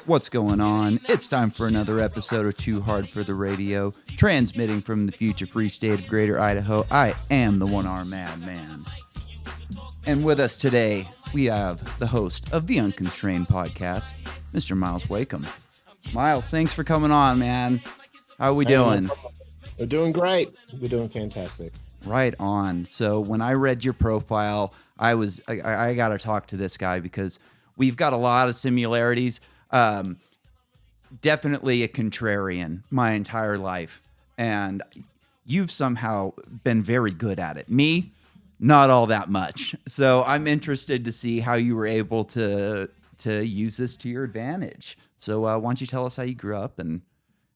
What's going on? It's time for another episode of Too Hard for the Radio, transmitting from the future free state of Greater Idaho. I am the one-armed madman. And with us today, we have the host of the Unconstrained podcast, Mr. Myles Wakeman. Myles, thanks for coming on, man. How are we doing? We're doing great. We're doing fantastic. Right on. So when I read your profile, I got to talk to this guy because we've got a lot of similarities. Definitely a contrarian my entire life. And you've somehow been very good at it. Me, not all that much. So I'm interested to see how you were able to use this to your advantage. So why don't you tell us how you grew up and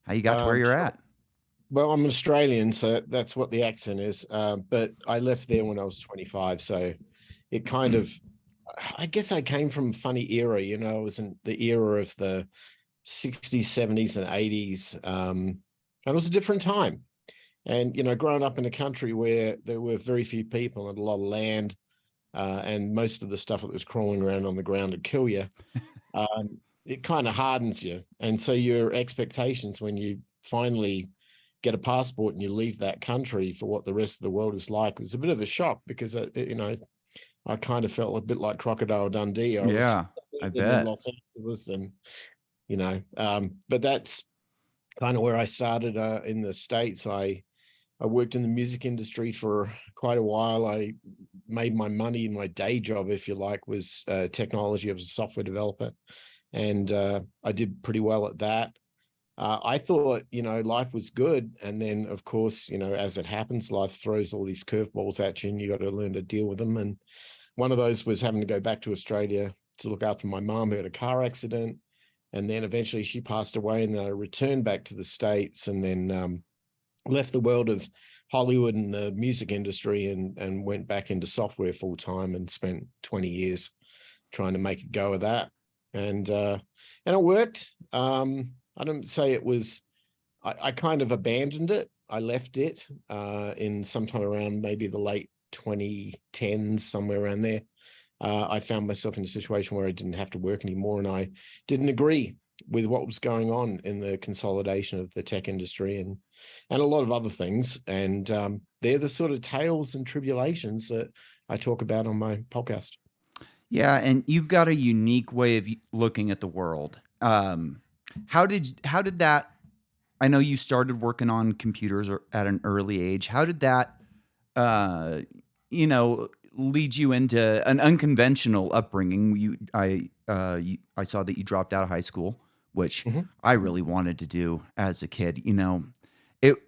how you got to where you're at? Well, I'm Australian, so that's what the accent is. But I left there when I was 25. So it kind of, I guess I came from a funny era. You know, I was in the era of the 60s, 70s, and 80s. And it was a different time. And, you know, growing up in a country where there were very few people and a lot of land, and most of the stuff that was crawling around on the ground would kill you, it kind of hardens you. And so your expectations when you finally get a passport and you leave that country for what the rest of the world is like was a bit of a shock because, you know, I kind of felt a bit like Crocodile Dundee. I bet. In Los Angeles and, you know, but that's kind of where I started in the States. I worked in the music industry for quite a while. I made my money in my day job, if you like, was technology. I was a software developer, and I did pretty well at that. I thought, you know, life was good. And then, of course, you know, as it happens, life throws all these curveballs at you and you got to learn to deal with them. And one of those was having to go back to Australia to look after my mom who had a car accident. And then eventually she passed away, and then I returned back to the States and then left the world of Hollywood and the music industry and went back into software full time and spent 20 years trying to make a go of that. And it worked. I don't say it was, I kind of abandoned it. I left it in sometime around maybe the late 2010s, somewhere around there. I found myself in a situation where I didn't have to work anymore, and I didn't agree with what was going on in the consolidation of the tech industry and a lot of other things. And they're the sort of tales and tribulations that I talk about on my podcast. Yeah, and you've got a unique way of looking at the world. How did that? I know you started working on computers at an early age. How did that, lead you into an unconventional upbringing? I saw that you dropped out of high school, which I really wanted to do as a kid. You know,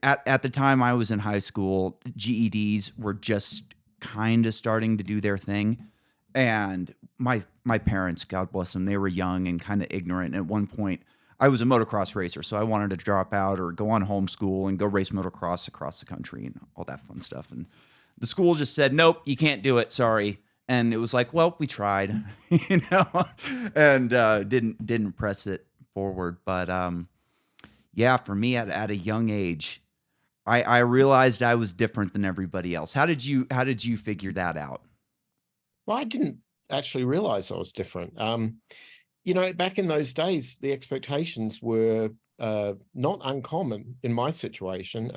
at the time I was in high school, GEDs were just kind of starting to do their thing. And my parents, God bless them, they were young and kind of ignorant. And at one point, I was a motocross racer, so I wanted to drop out or go on homeschool and go race motocross across the country and all that fun stuff. And the school just said, "Nope, you can't do it. Sorry." And it was like, well, we tried, you know, and didn't press it forward. But yeah, for me at a young age, I realized I was different than everybody else. How did you figure that out? Well, I didn't actually realize I was different. You know, back in those days, the expectations were not uncommon in my situation.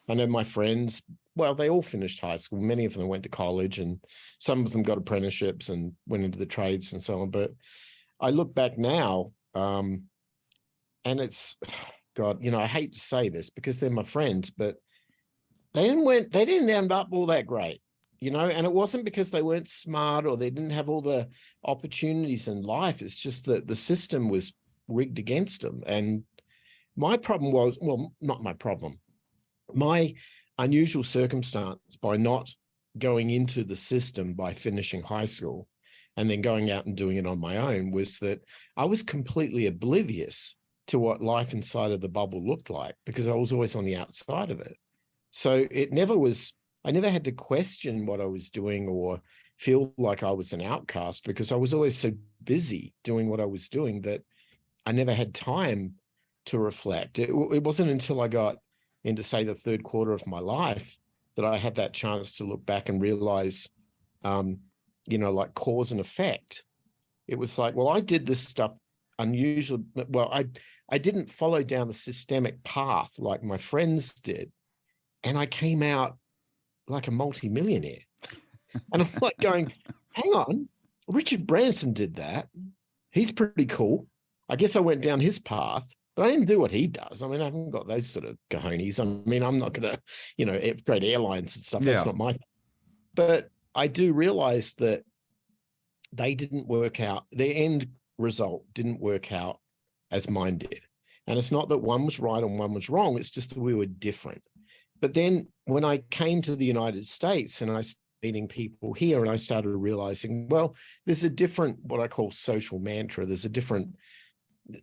I know my friends, well, they all finished high school. Many of them went to college, and some of them got apprenticeships and went into the trades and so on. But I look back now, and it's, God, you know, I hate to say this because they're my friends, but they didn't end up all that great. You know, and it wasn't because they weren't smart or they didn't have all the opportunities in life. It's just that the system was rigged against them. And my problem was, well, not my problem, my unusual circumstance by not going into the system by finishing high school and then going out and doing it on my own was that I was completely oblivious to what life inside of the bubble looked like because I was always on the outside of it. So I never had to question what I was doing or feel like I was an outcast because I was always so busy doing what I was doing that I never had time to reflect. It wasn't until I got into, say, the third quarter of my life that I had that chance to look back and realize, like cause and effect. It was like, well, I did this stuff unusual. Well, I didn't follow down the systemic path like my friends did. And I came out like a multimillionaire. And I'm like going, hang on, Richard Branson did that. He's pretty cool. I guess I went down his path, but I didn't do what he does. I mean, I haven't got those sort of cojones. I mean, I'm not going to, create airlines and stuff. That's Yeah. not my thing. But I do realize that they didn't work out. The end result didn't work out as mine did. And it's not that one was right and one was wrong. It's just that we were different. But then when I came to the United States and I started meeting people here, and I started realizing, well, there's a different, what I call social mantra. There's a different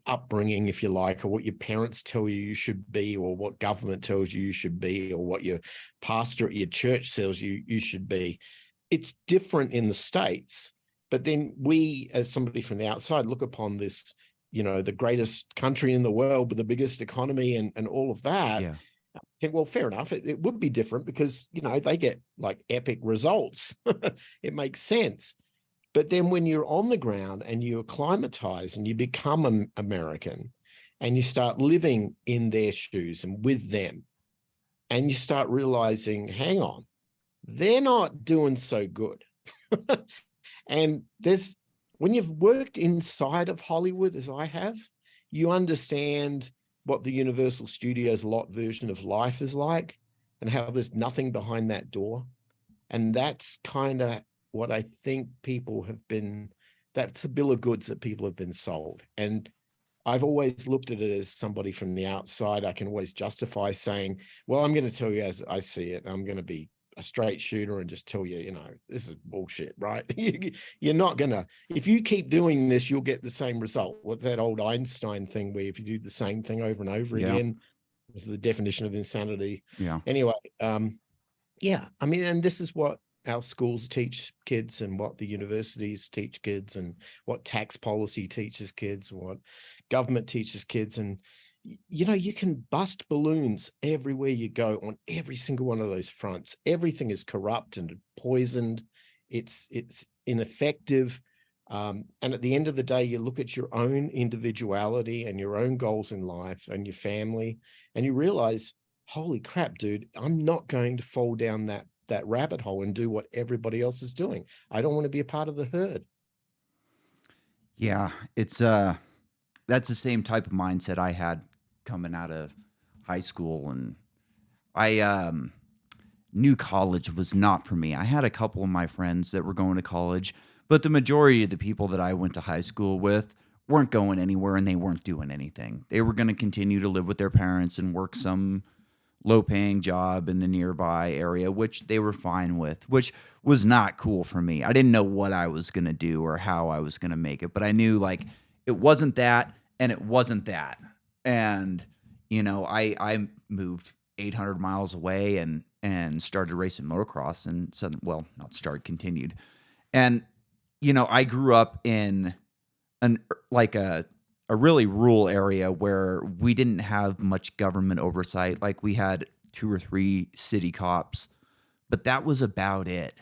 upbringing, if you like, or what your parents tell you should be, or what government tells you should be, or what your pastor at your church tells you should be. It's different in the States. But then we, as somebody from the outside, look upon this, the greatest country in the world with the biggest economy and all of that. Yeah. I think, well, fair enough. It would be different because, they get like epic results. It makes sense. But then when you're on the ground and you acclimatize and you become an American and you start living in their shoes and with them, and you start realizing, hang on, they're not doing so good. And when you've worked inside of Hollywood, as I have, you understand what the Universal Studios lot version of life is like and how there's nothing behind that door. And that's kind of what I think that's the bill of goods that people have been sold. And I've always looked at it as somebody from the outside. I can always justify saying, well, I'm going to tell you as I see it. I'm going to be a straight shooter and just tell you, this is bullshit, right? You're not going to, if you keep doing this, you'll get the same result. With that old Einstein thing where if you do the same thing over and over again, is the definition of insanity. Yeah. Anyway, yeah, I mean, and this is what our schools teach kids and what the universities teach kids and what tax policy teaches kids, what government teaches kids. And, you can bust balloons everywhere you go on every single one of those fronts. Everything is corrupt and poisoned. It's ineffective. And at the end of the day, you look at your own individuality and your own goals in life and your family, and you realize, holy crap, dude, I'm not going to fall down that rabbit hole and do what everybody else is doing. I don't want to be a part of the herd. Yeah. It's that's the same type of mindset I had coming out of high school, and I knew college was not for me. I had a couple of my friends that were going to college, but the majority of the people that I went to high school with weren't going anywhere and they weren't doing anything. They were going to continue to live with their parents and work some low-paying job in the nearby area, which they were fine with, which was not cool for me. I didn't know what I was going to do or how I was going to make it, but I knew like it wasn't that and it wasn't that. And, I moved 800 miles away and started racing motocross and suddenly, well, not started, continued. And, I grew up in a really rural area where we didn't have much government oversight. Like we had 2 or 3 city cops, but that was about it.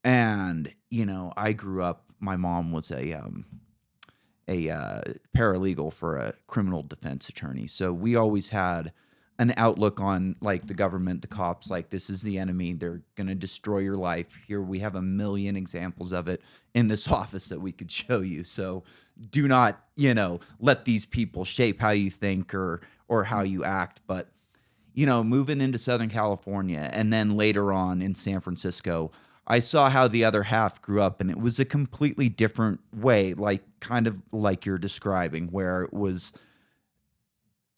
And, I grew up, my mom was a paralegal for a criminal defense attorney. So we always had an outlook on like the government, the cops, like this is the enemy. They're going to destroy your life. Here we have a million examples of it in this office that we could show you. So do not, let these people shape how you think or how you act. But, moving into Southern California and then later on in San Francisco, I saw how the other half grew up, and it was a completely different way, like kind of like you're describing, where it was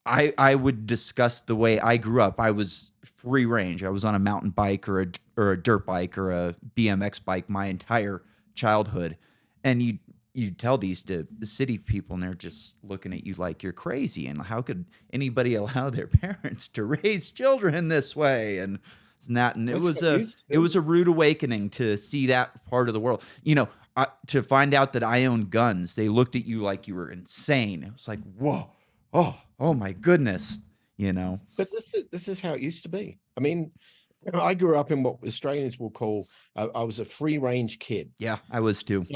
I would discuss the way I grew up. I was free range. I was on a mountain bike or a dirt bike or a BMX bike my entire childhood. And you tell these to the city people and they're just looking at you like you're crazy. And how could anybody allow their parents to raise children this way? And it's not, and it was a rude awakening to see that part of the world. To find out that I owned guns, they looked at you like you were insane. It was like, whoa. Oh my goodness, But this is how it used to be. I mean, I grew up in what Australians will call, I was a free range kid. Yeah, I was too.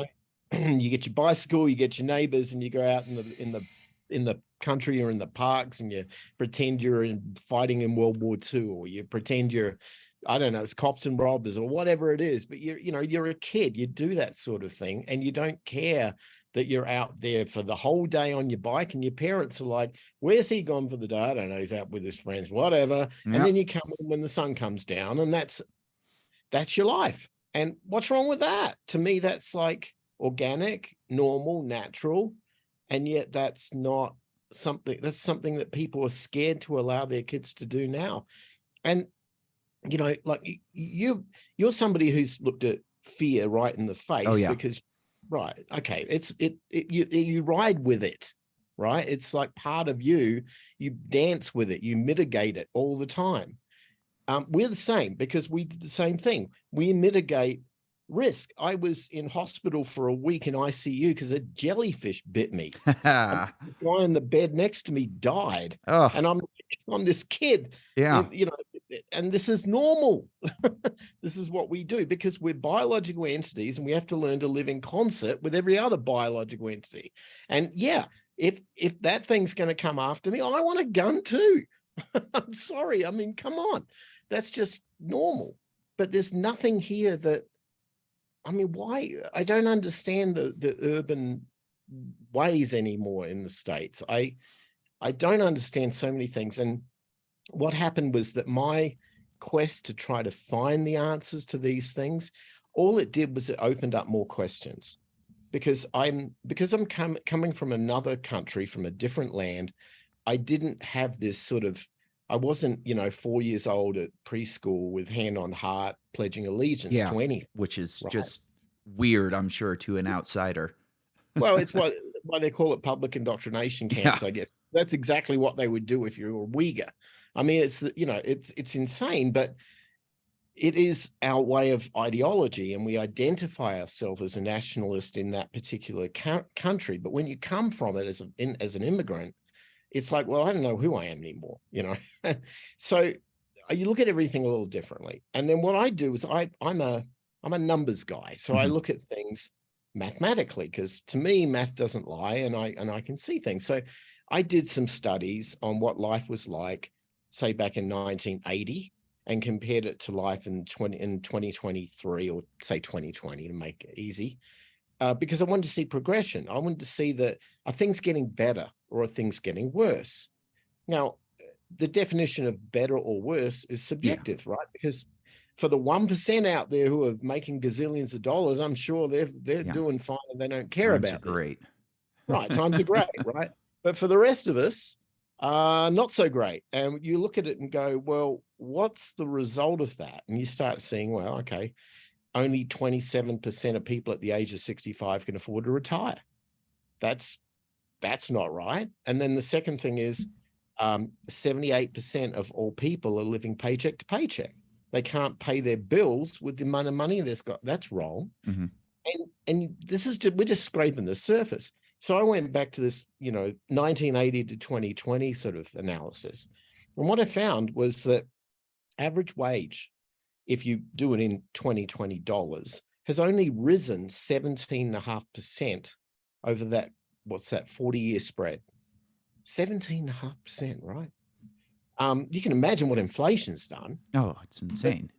you get your bicycle, you get your neighbors, and you go out in the country or in the parks, and you pretend you're fighting in World War II, or you pretend you're, I don't know, it's cops and robbers or whatever it is. But you're a kid. You do that sort of thing, and you don't care that you're out there for the whole day on your bike, and your parents are like, "Where's he gone for the day? I don't know. He's out with his friends, whatever." And then you come in when the sun comes down, and that's your life. And what's wrong with that? To me, that's like organic, normal, natural. And yet that's something that people are scared to allow their kids to do now. And, like you're somebody who's looked at fear right in the face. Oh, yeah. Because, right. Okay. You ride with it, right? It's like part of you dance with it, you mitigate it all the time. We're the same, because we did the same thing. We mitigate risk. I was in hospital for a week in ICU because a jellyfish bit me. And the guy in the bed next to me died. Oh, And I'm this kid, yeah. and this is normal. This is what we do, because we're biological entities, and we have to learn to live in concert with every other biological entity. And yeah, if that thing's going to come after me, I want a gun too. I'm sorry. I mean, come on. That's just normal. But there's nothing here that, I mean, why? I don't understand the urban ways anymore in the States. I don't understand so many things. And what happened was that my quest to try to find the answers to these things, all it did was it opened up more questions. Because I'm coming from another country, from a different land, I didn't have this sort of, I wasn't, 4 years old at preschool with hand on heart pledging allegiance Yeah. to anything. Which is Right. just weird, I'm sure, to an outsider. Well, it's why they call it public indoctrination camps, Yeah. I guess. That's exactly what they would do if you were a Uyghur. I mean, it's insane, but it is our way of ideology, and we identify ourselves as a nationalist in that particular country. But when you come from it as an immigrant, it's like, well, I don't know who I am anymore, So you look at everything a little differently. And then what I do is I'm a numbers guy. So I look at things mathematically, because to me, math doesn't lie, and I can see things. So I did some studies on what life was like, say back in 1980, and compared it to life in 2023, or say 2020, to make it easy. Because I wanted to see progression. I wanted to see that, are things getting better or are things getting worse? Now, the definition of better or worse is subjective, right? Because for the 1% out there who are making gazillions of dollars, I'm sure they're doing fine, and they don't care Times about are great. Right, times are great, right? But for the rest of us, not so great. And you look at it and go, well, what's the result of that? And you start seeing, well, okay, only 27% of people at the age of 65 can afford to retire. That's not right. And then the second thing is 78% of all people are living paycheck to paycheck. They can't pay their bills with the amount of money they've got. That's wrong. And this is we're just scraping the surface. So I went back to this, 1980 to 2020 sort of analysis. And what I found was that average wage, if you do it in 2020 dollars, has only risen 17.5% over that, 40-year spread. 17.5%, right? You can imagine what inflation's done. Oh, it's insane.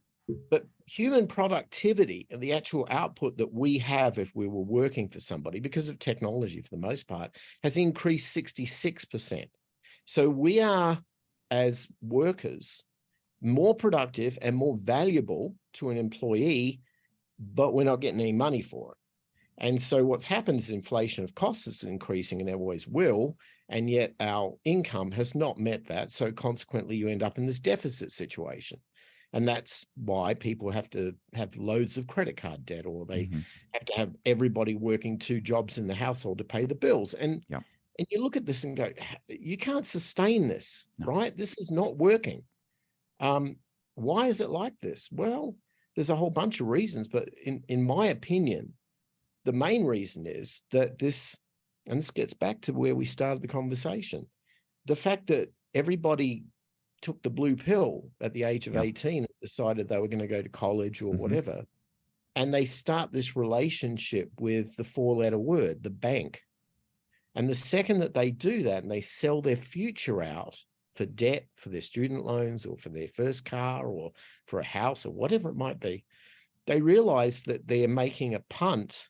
But human productivity and the actual output that we have if we were working for somebody, because of technology for the most part, has increased 66%. So we are, as workers, more productive and more valuable to an employee, but we're not getting any money for it. And so what's happened is inflation of costs is increasing, and it always will, and yet our income has not met that. So consequently, you end up in this deficit situation. And that's why people have to have loads of credit card debt, or they have to have everybody working 2 jobs in the household to pay the bills. And you look at this and go, you can't sustain this, right? This is not working. Why is it like this? Well, there's a whole bunch of reasons, but in my opinion, the main reason is that this gets back to where we started the conversation. The fact that everybody took the blue pill at the age of 18 and decided they were going to go to college or whatever, and they start this relationship with the 4-letter word, the bank. And the second that they do that and they sell their future out for debt, for their student loans, or for their first car, or for a house, or whatever it might be, they realize that they're making a punt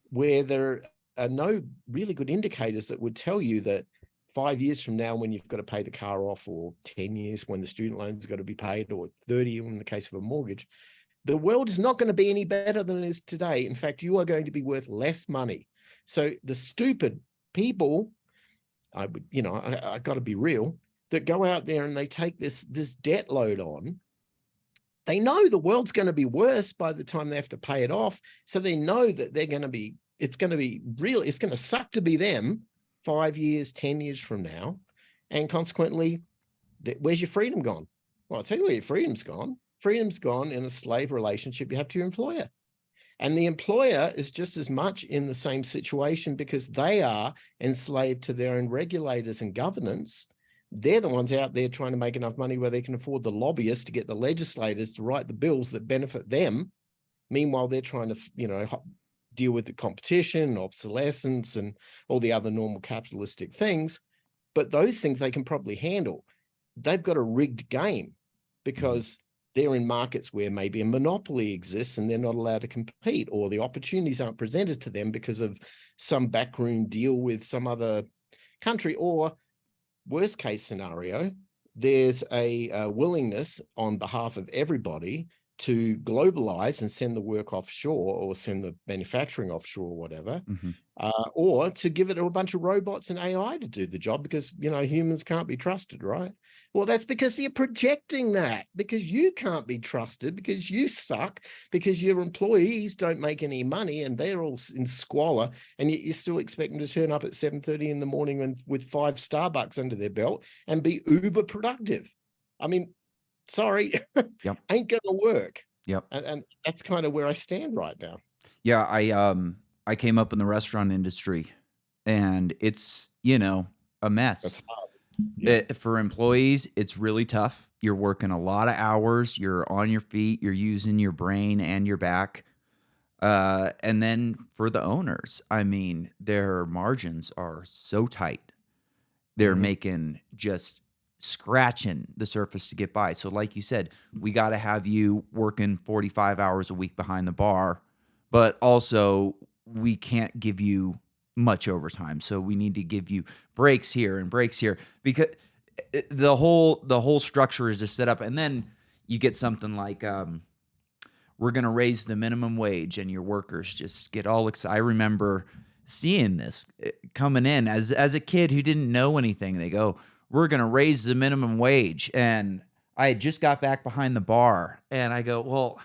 where there are no really good indicators that would tell you that 5 years from now, when you've got to pay the car off, or 10 years when the student loans are going to be paid, or 30 in the case of a mortgage, the world is not going to be any better than it is today. In fact, you are going to be worth less money. So the stupid people, I would, I got to be real, that go out there and they take this debt load on. They know the world's going to be worse by the time they have to pay it off. So they know that it's going to be real. It's going to suck to be them 5 years, 10 years from now. And consequently, where's your freedom gone? Well, I'll tell you where your freedom's gone. Freedom's gone in a slave relationship you have to your employer. And the employer is just as much in the same situation, because they are enslaved to their own regulators and governance. They're the ones out there trying to make enough money where they can afford the lobbyists to get the legislators to write the bills that benefit them. Meanwhile, they're trying to, deal with the competition, obsolescence, and all the other normal capitalistic things. But those things they can probably handle. They've got a rigged game because they're in markets where maybe a monopoly exists and they're not allowed to compete, or the opportunities aren't presented to them because of some backroom deal with some other country, or worst case scenario, there's a willingness on behalf of everybody to globalize and send the work offshore, or send the manufacturing offshore, or whatever, or to give it a bunch of robots and AI to do the job, because humans can't be trusted, right? Well, that's because you're projecting that, because you can't be trusted, because you suck, because your employees don't make any money and they're all in squalor, and yet you're still expecting to turn up at 7:30 in the morning and with 5 Starbucks under their belt and be uber productive. I mean, sorry, Yep. ain't gonna work. Yep. And that's kind of where I stand right now. Yeah, I came up in the restaurant industry, and it's, a mess. That's hard. Yeah. For employees, it's really tough. You're working a lot of hours, you're on your feet, you're using your brain and your back. And then for the owners, I mean, their margins are so tight. They're making just scratching the surface to get by. So like you said, we got to have you working 45 hours a week behind the bar, but also we can't give you much overtime. So we need to give you breaks here and breaks here, because the whole structure is just set up. And then you get something like, we're going to raise the minimum wage, and your workers just get all excited. I remember seeing this coming in as a kid who didn't know anything. They go, we're going to raise the minimum wage. And I had just got back behind the bar, and I go, well,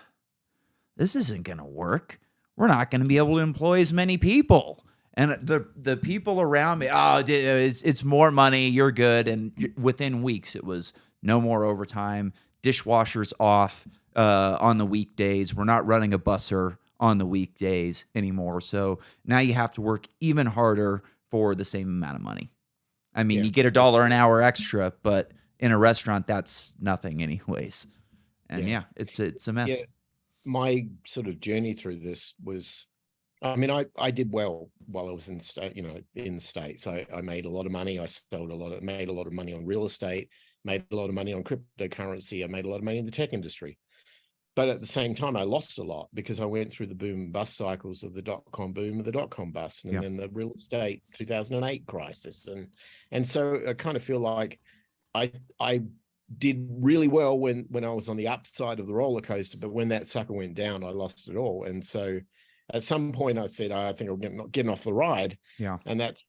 this isn't going to work. We're not going to be able to employ as many people. And the people around me, oh, it's more money, you're good. And within weeks, it was no more overtime, dishwashers off on the weekdays. We're not running a busser on the weekdays anymore. So now you have to work even harder for the same amount of money. I mean, you get $1 an hour extra, but in a restaurant, that's nothing anyways. And it's a mess. Yeah. My sort of journey through this was, I mean, I did well while I was in the States. I made a lot of money. I made a lot of money on real estate, made a lot of money on cryptocurrency. I made a lot of money in the tech industry. But at the same time, I lost a lot, because I went through the boom and bust cycles of the dot-com boom and the dot-com bust, and then the real estate 2008 crisis. And so I kind of feel like I did really well when I was on the upside of the roller coaster, but when that sucker went down, I lost it all. And so at some point I said, I think I'm getting off the ride. Yeah. And that's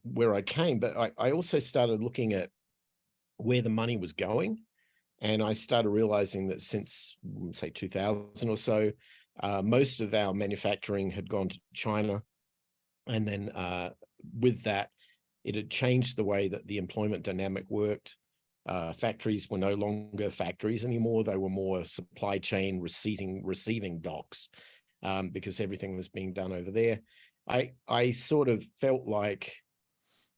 where I came. But I also started looking at where the money was going. And I started realizing that since, say, 2000 or so, most of our manufacturing had gone to China. And then with that, it had changed the way that the employment dynamic worked. Factories were no longer factories anymore. They were more supply chain receiving docks, because everything was being done over there. I sort of felt like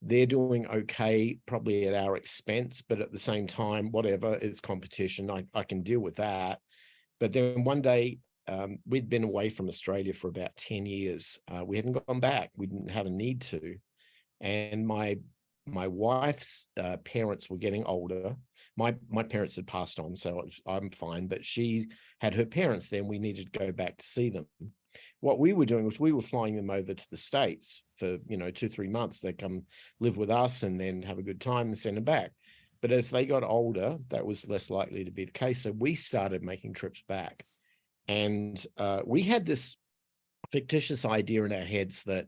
they're doing okay, probably at our expense, but at the same time, whatever, it's competition. I can deal with that. But then one day, we'd been away from Australia for about 10 years. We hadn't gone back. We didn't have a need to. And my wife's parents were getting older. My parents had passed on, so I'm fine. But she had her parents there, and we needed to go back to see them. What we were doing was we were flying them over to the States for 2-3 months. They come live with us and then have a good time and send them back. But as they got older, that was less likely to be the case. So we started making trips back, and we had this fictitious idea in our heads that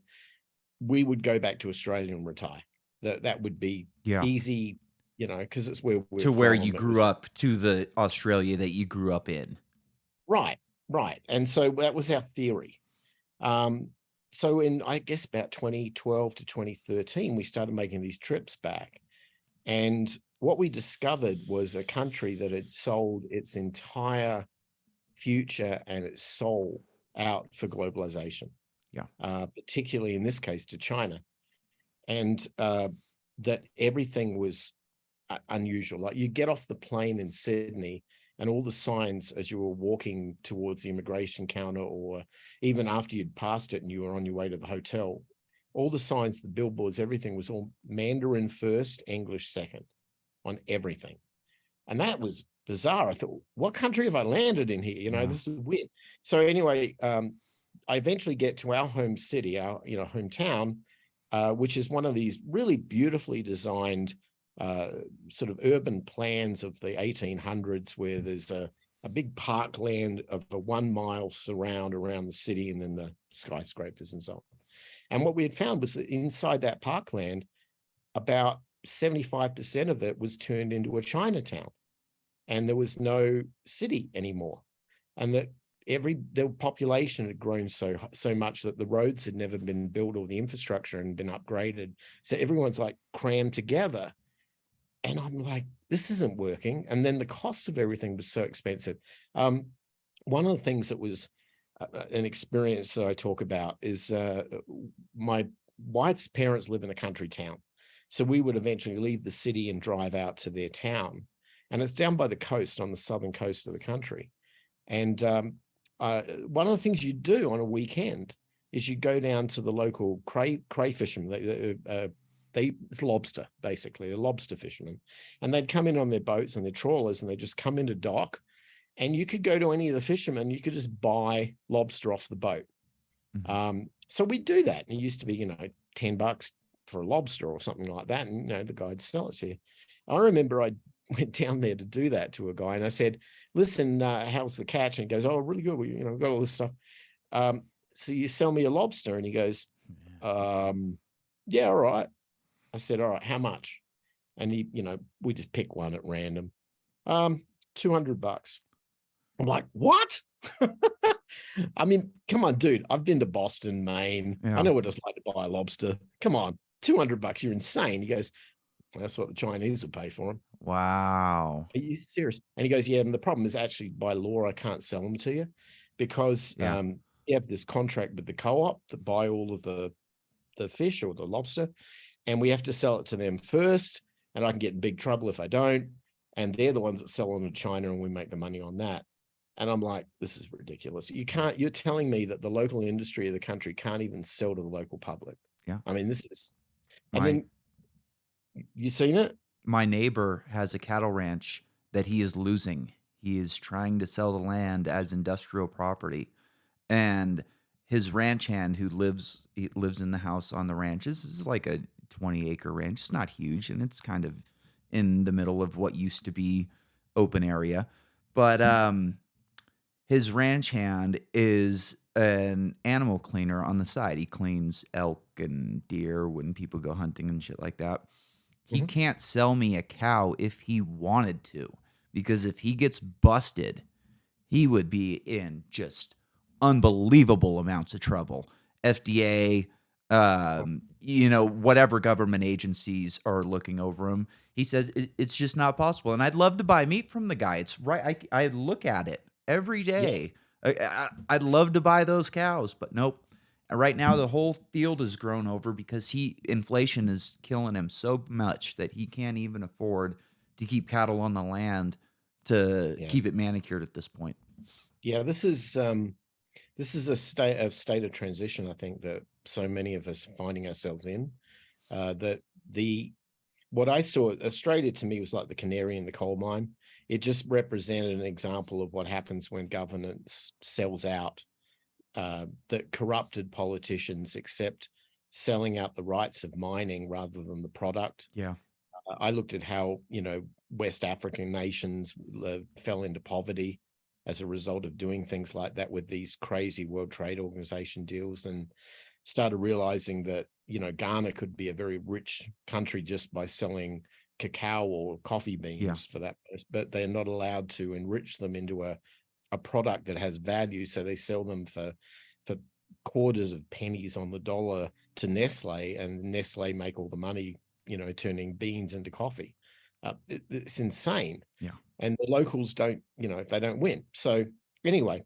we would go back to Australia and retire. That would be Yeah. easy, because it's where we're To where from. you grew up, to the Australia that you grew up in. Right. And so that was our theory. So in, I guess, about 2012 to 2013, we started making these trips back. And what we discovered was a country that had sold its entire future and its soul out for globalization. Yeah. Particularly in this case to China. And that everything was unusual. Like, you get off the plane in Sydney and all the signs as you were walking towards the immigration counter, or even after you'd passed it and you were on your way to the hotel, all the signs, the billboards, everything was all Mandarin first, English second on everything. And that was bizarre. I thought, what country have I landed in here? Yeah. This is weird. So anyway, I eventually get to our home city, our hometown, which is one of these really beautifully designed sort of urban plans of the 1800s, where there's a big parkland of a 1 mile surround around the city, and then the skyscrapers and so on. And what we had found was that inside that parkland, about 75% of it was turned into a Chinatown, and there was no city anymore. And that the population had grown so much that the roads had never been built, or the infrastructure hadn't been upgraded. So everyone's like crammed together. And I'm like, this isn't working. And then the cost of everything was so expensive. One of the things that was an experience that I talk about is my wife's parents live in a country town. So we would eventually leave the city and drive out to their town. And it's down by the coast, on the southern coast of the country. And one of the things you do on a weekend is you go down to the local crayfishermen. It's lobster, basically. They're lobster fishermen. And they'd come in on their boats and their trawlers, and they just come into dock. And you could go to any of the fishermen, you could just buy lobster off the boat. Mhm. So we'd do that. And it used to be, $10 for a lobster or something like that. And, the guy'd sell it to you. I remember I went down there to do that to a guy, and I said, listen, how's the catch? And he goes, oh, really good. We, got all this stuff. So you sell me a lobster? And he goes, yeah, all right. I said, all right, how much? And he, we just pick one at random. $200. I'm like, what? I mean, come on, dude. I've been to Boston, Maine. Yeah. I know what it's like to buy a lobster. Come on, $200. You're insane. He goes, that's what the Chinese will pay for them. Wow. Are you serious? And he goes, yeah, and the problem is, actually, by law, I can't sell them to you, because you have this contract with the co-op to buy all of the fish or the lobster, and we have to sell it to them first, and I can get in big trouble if I don't. And they're the ones that sell them to China, and we make the money on that. And I'm like, this is ridiculous. You're telling me that the local industry of the country can't even sell to the local public. Yeah. I mean, this is, and then you seen it? My neighbor has a cattle ranch that he is losing. He is trying to sell the land as industrial property. And his ranch hand, who lives in the house on the ranch, this is like a 20-acre ranch. It's not huge, and it's kind of in the middle of what used to be open area. But his ranch hand is an animal cleaner on the side. He cleans elk and deer when people go hunting and shit like that. He can't sell me a cow if he wanted to, because if he gets busted, he would be in just unbelievable amounts of trouble. FDA, whatever government agencies are looking over him. He says it's just not possible. And I'd love to buy meat from the guy. It's right. I look at it every day. Yeah. I'd love to buy those cows, but nope. Right now, the whole field is grown over because inflation is killing him so much that he can't even afford to keep cattle on the land to keep it manicured at this point. Yeah, this is a state of transition, I think, that so many of us are finding ourselves in. That the What I saw, Australia to me was like the canary in the coal mine. It just represented an example of what happens when governance sells out, that corrupted politicians accept selling out the rights of mining rather than the product. Yeah. I looked at how, West African nations fell into poverty as a result of doing things like that with these crazy World Trade Organization deals, and started realizing that, Ghana could be a very rich country just by selling cacao or coffee Yeah. beans for that, but they're not allowed to enrich them into a product that has value. So they sell them for quarters of pennies on the dollar to Nestle, and Nestle make all the money, turning beans into coffee. It's insane. Yeah. And the locals don't, they don't win. So anyway,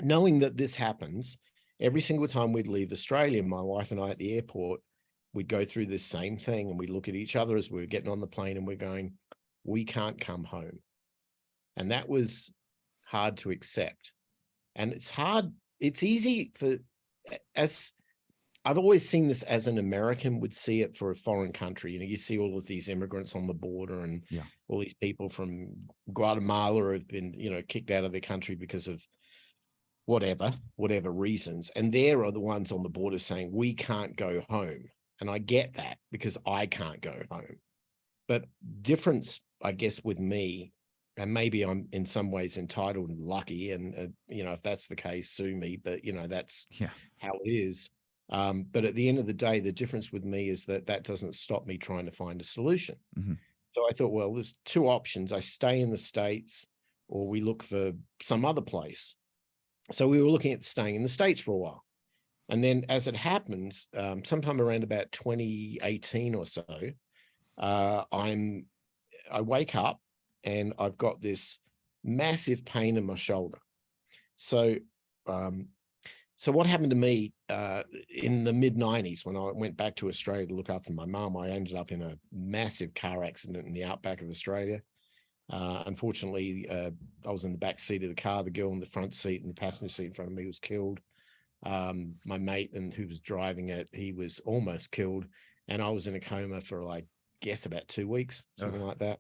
knowing that this happens, every single time we'd leave Australia, my wife and I at the airport, we'd go through this same thing, and we'd look at each other as we were getting on the plane, and we're going, we can't come home. And that was hard to accept. And it's easy as I've always seen this as an American would see it for a foreign country. You see all of these immigrants on the border, and all these people from Guatemala have been, kicked out of their country because of whatever reasons. And there are the ones on the border saying, we can't go home. And I get that, because I can't go home. But difference, I guess, with me, and maybe I'm in some ways entitled and lucky, and if that's the case, sue me, but that's how it is. But at the end of the day, the difference with me is that doesn't stop me trying to find a solution. Mm-hmm. So I thought, well, there's two options. I stay in the States, or we look for some other place. So we were looking at staying in the States for a while. And then, as it happens, sometime around about 2018 or so, I wake up and I've got this massive pain in my shoulder. So what happened to me in the mid-90s, when I went back to Australia to look after my mum, I ended up in a massive car accident in the outback of Australia. Unfortunately, I was in the back seat of the car. The girl in the front seat and the passenger seat in front of me was killed. My mate who was driving it, he was almost killed. And I was in a coma for, I guess, about 2 weeks, something like that.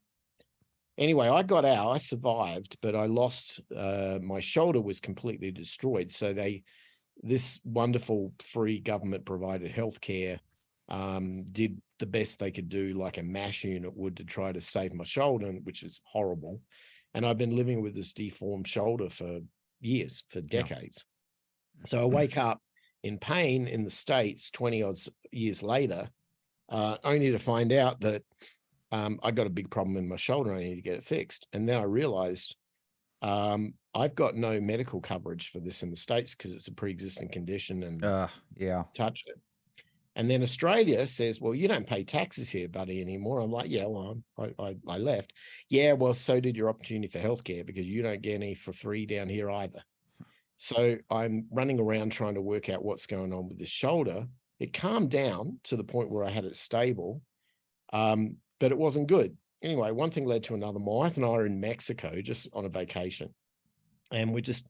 Anyway, I got out, I survived, but I lost, my shoulder was completely destroyed. So this wonderful free government provided healthcare did the best they could do, like a MASH unit would, to try to save my shoulder, which is horrible. And I've been living with this deformed shoulder for years, for decades. So I wake up in pain in the States 20 odd years later, only to find out that I got a big problem in my shoulder. I need to get it fixed. And then I realized I've got no medical coverage for this in the States because it's a pre-existing condition, and touch it. And then Australia says, well, you don't pay taxes here, buddy, anymore. I'm like, yeah, well, I left. Yeah, well, so did your opportunity for healthcare, because you don't get any for free down here either. So I'm running around trying to work out what's going on with this shoulder. It calmed down to the point where I had it stable, but it wasn't good. Anyway, one thing led to another. My wife and I are in Mexico just on a vacation, and we're just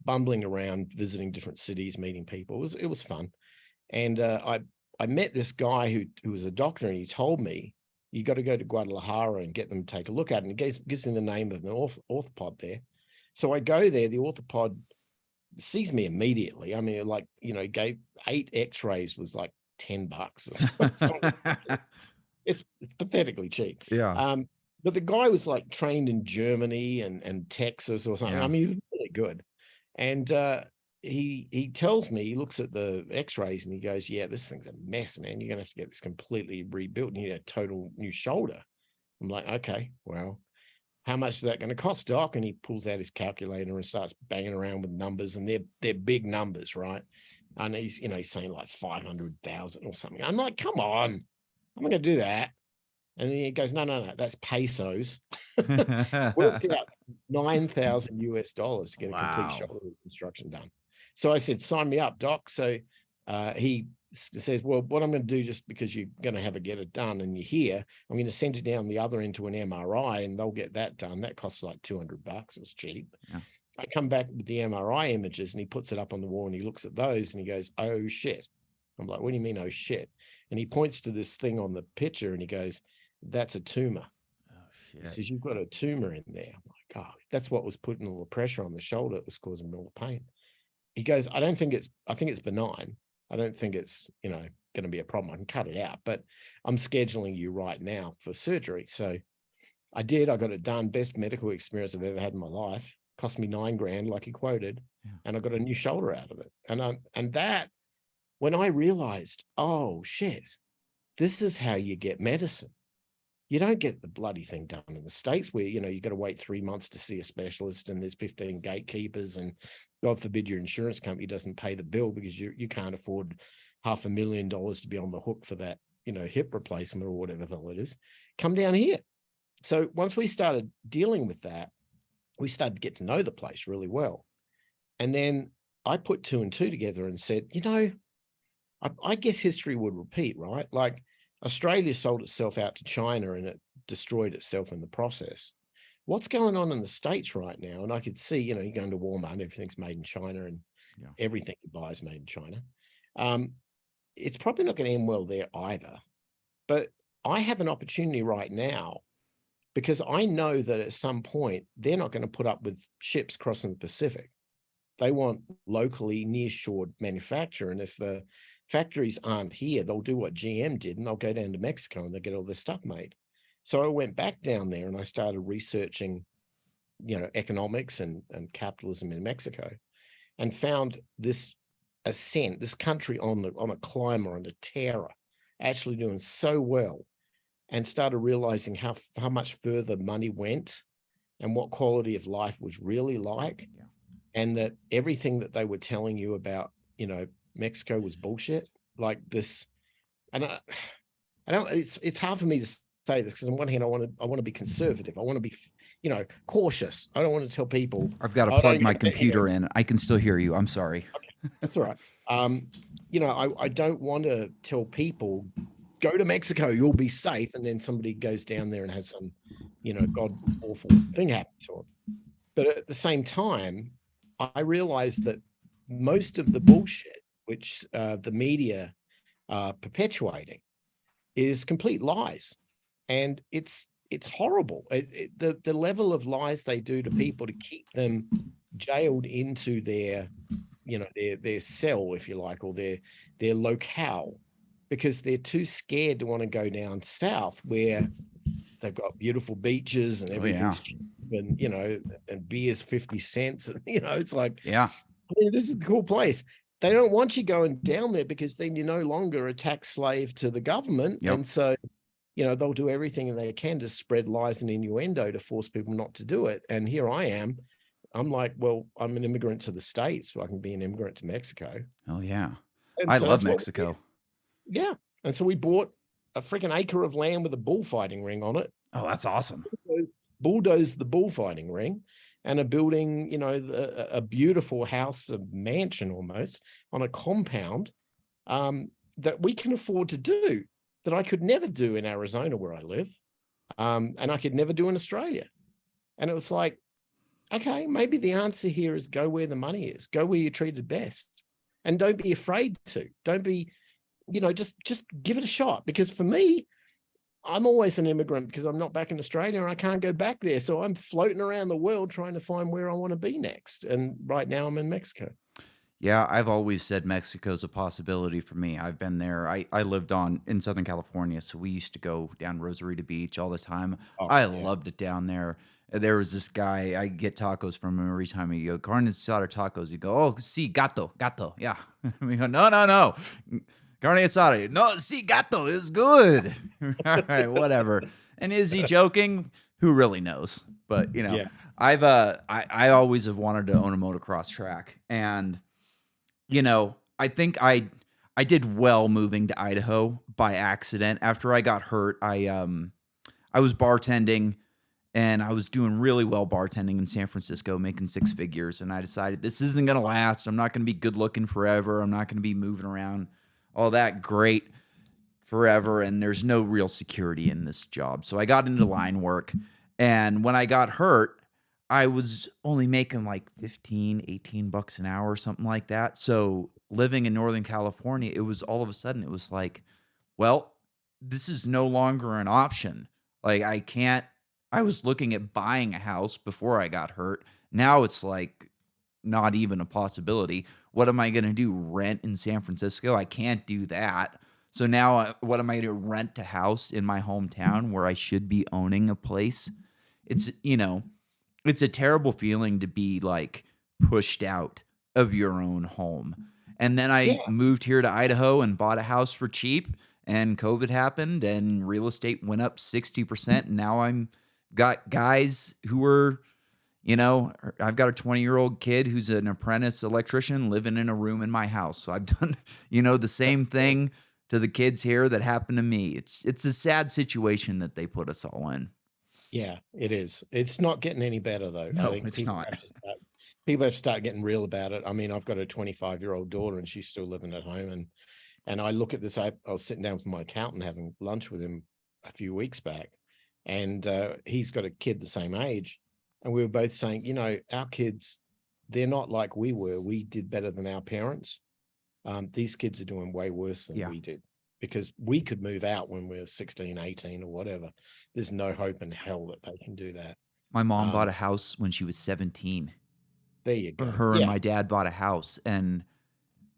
bumbling around, visiting different cities, meeting people. It was fun. And I met this guy who was a doctor, and he told me, you got to go to Guadalajara and get them to take a look at it. And it gives me the name of an orthopod there. So I go there. The orthopod sees me immediately. I mean, gave 8 x-rays was like $10 or something. It's pathetically cheap. Yeah. But the guy was like trained in Germany and Texas or something. I mean, he was really good. And he tells me, he looks at the x-rays and he goes, yeah, this thing's a mess, man. You're gonna have to get this completely rebuilt, and you need a total new shoulder. I'm like, okay, well, how much is that going to cost, doc? And he pulls out his calculator and starts banging around with numbers, and they're big numbers, right? And he's saying like 500,000 or something. I'm like, come on, I'm not going to do that. And then he goes, no, that's pesos. Worked out $9,000 US to get a complete shoulder reconstruction done. So I said, sign me up, doc. So he says, well, what I'm going to do, just because you're going to get it done and you're here, I'm going to send you down the other end to an MRI, and they'll get that done. That costs like $200. It was cheap. I come back with the MRI images and he puts it up on the wall and he looks at those and he goes, oh shit. I'm like, what do you mean, oh shit? And he points to this thing on the picture and he goes, that's a tumor. Oh He shit. says, you've got a tumor in there. I'm like, oh, that's what was putting all the pressure on the shoulder. It was causing me all the pain. He goes, I think it's benign. I don't think it's, going to be a problem. I can cut it out, but I'm scheduling you right now for surgery. So I did. I got it done. Best medical experience I've ever had in my life. Cost me $9,000, like he quoted, and I got a new shoulder out of it. And that, when I realized, oh shit, this is how you get medicine. You don't get the bloody thing done in the States where, you got to wait 3 months to see a specialist and there's 15 gatekeepers and God forbid your insurance company doesn't pay the bill because you can't afford $500,000 to be on the hook for that, hip replacement or whatever the hell it is. Come down here. So once we started dealing with that, we started to get to know the place really well. And then I put 2 and 2 together and said, I guess history would repeat, right? Like Australia sold itself out to China and it destroyed itself in the process. What's going on in the States right now? And I could see, you go into Walmart and everything's made in China and everything you buy is made in China. It's probably not going to end well there either. But I have an opportunity right now because I know that at some point they're not going to put up with ships crossing the Pacific. They want locally near-shored manufacture. And if the factories aren't here, they'll do what GM did and they'll go down to Mexico and they'll get all this stuff made. So I went back down there and I started researching, economics and capitalism in Mexico and found this ascent, this country on a climber, on a tear, actually doing so well, and started realizing how much further money went and what quality of life was really like. Yeah. And that everything that they were telling you about, Mexico was bullshit. Like this, and I don't. It's hard for me to say this because on one hand, I want to be conservative. I want to be, cautious. I don't want to tell people. I've got to plug my computer in. I can still hear you. I'm sorry. Okay, that's all right. I don't want to tell people go to Mexico, you'll be safe, and then somebody goes down there and has some, god awful thing happen to them. But at the same time, I realized that most of the bullshit which the media are perpetuating is complete lies, and it's horrible. The level of lies they do to people to keep them jailed into their cell, if you like, or their locale, because they're too scared to want to go down south where they've got beautiful beaches and everything's cheap and and beer's 50 cents. And it's like, this is a cool place. They don't want you going down there because then you're no longer a tax slave to the government. And so, they'll do everything they can to spread lies and innuendo to force people not to do it. And here I am. I'm like, well, I'm an immigrant to the States, so I can be an immigrant to Mexico. Oh, yeah. And I love Mexico. Yeah. And so we bought a freaking acre of land with a bullfighting ring on it. Oh, that's awesome. Bulldozed the bullfighting ring and are building, a beautiful house, a mansion almost, on a compound that we can afford to do, that I could never do in Arizona where I live, and I could never do in Australia. And it was like, okay, maybe the answer here is go where the money is, go where you're treated best, and don't be afraid to. Don't be, just give it a shot. Because for me, I'm always an immigrant because I'm not back in Australia and I can't go back there. So I'm floating around the world trying to find where I want to be next. And right now I'm in Mexico. Yeah, I've always said Mexico's a possibility for me. I've been there. I lived in Southern California, so we used to go down Rosarito Beach all the time. I loved it down there. There was this guy, I get tacos from him every time you go, carne asada tacos. You go, oh, sí, gato. Yeah. We go, no. Carne asada. No, sí, gato is good. All right, whatever. And is he joking? Who really knows? But I always have wanted to own a motocross track, and I think I did well moving to Idaho by accident. After I got hurt, I was bartending, and I was doing really well bartending in San Francisco, making 6 figures, and I decided this isn't gonna last. I'm not gonna be good looking forever. I'm not gonna be moving around all that great forever, and there's no real security in this job. So I got into line work, and when I got hurt, I was only making like 15, 18 bucks an hour or something like that. So living in Northern California, it was all of a sudden, it was like, well, this is no longer an option. Like I can't, I was looking at buying a house before I got hurt. Now it's like not even a possibility. What am I going to do? Rent in San Francisco? I can't do that. So now, what am I going to rent a house in my hometown where I should be owning a place? It's, it's a terrible feeling to be like pushed out of your own home. And then I Yeah. moved here to Idaho and bought a house for cheap, and COVID happened and real estate went up 60%. And now I'm got guys who are, I've got a 20-year-old kid who's an apprentice electrician living in a room in my house. So I've done, the same thing to the kids here that happened to me. It's a sad situation that they put us all in. Yeah, it is. It's not getting any better though. I No, think it's not. people have to start getting real about it. I mean, I've got a 25-year-old daughter and she's still living at home, and I look at this. I was sitting down with my accountant having lunch with him a few weeks back, and he's got a kid the same age, and we were both saying, our kids, they're not like we were. We did better than our parents. These kids are doing way worse than Yeah. we did, because we could move out when we were 16, 18 or whatever. There's no hope in hell that they can do that. My mom bought a house when she was 17. There you go. Her and Yeah. my dad bought a house, and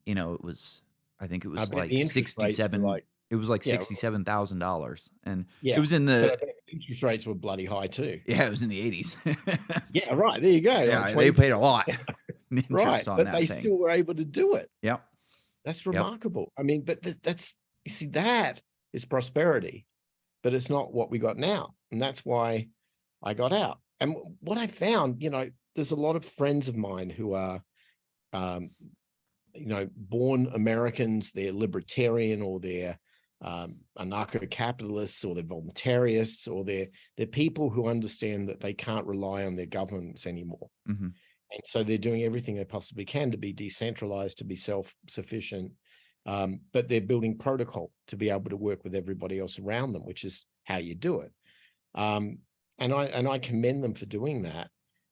I think it I was bet like the interest rates were 67. like, It was like yeah, $67,000, and it yeah. was in But I the bet the interest rates were bloody high too. yeah, it was in the 80s. Yeah, right. There you go. Yeah, Like they 20, paid a lot in right. interest on But that they thing. still were able to do it. Yep. That's Yep. remarkable. I mean, but that's, you see, that is prosperity, but it's not what we got now. And that's why I got out. And what I found, there's a lot of friends of mine who are, born Americans, they're libertarian, or they're anarcho-capitalists, or they're voluntarists, or they're people who understand that they can't rely on their governments anymore. Mm-hmm. And so they're doing everything they possibly can to be decentralized, to be self-sufficient, but they're building protocol to be able to work with everybody else around them, which is how you do it. And I commend them for doing that.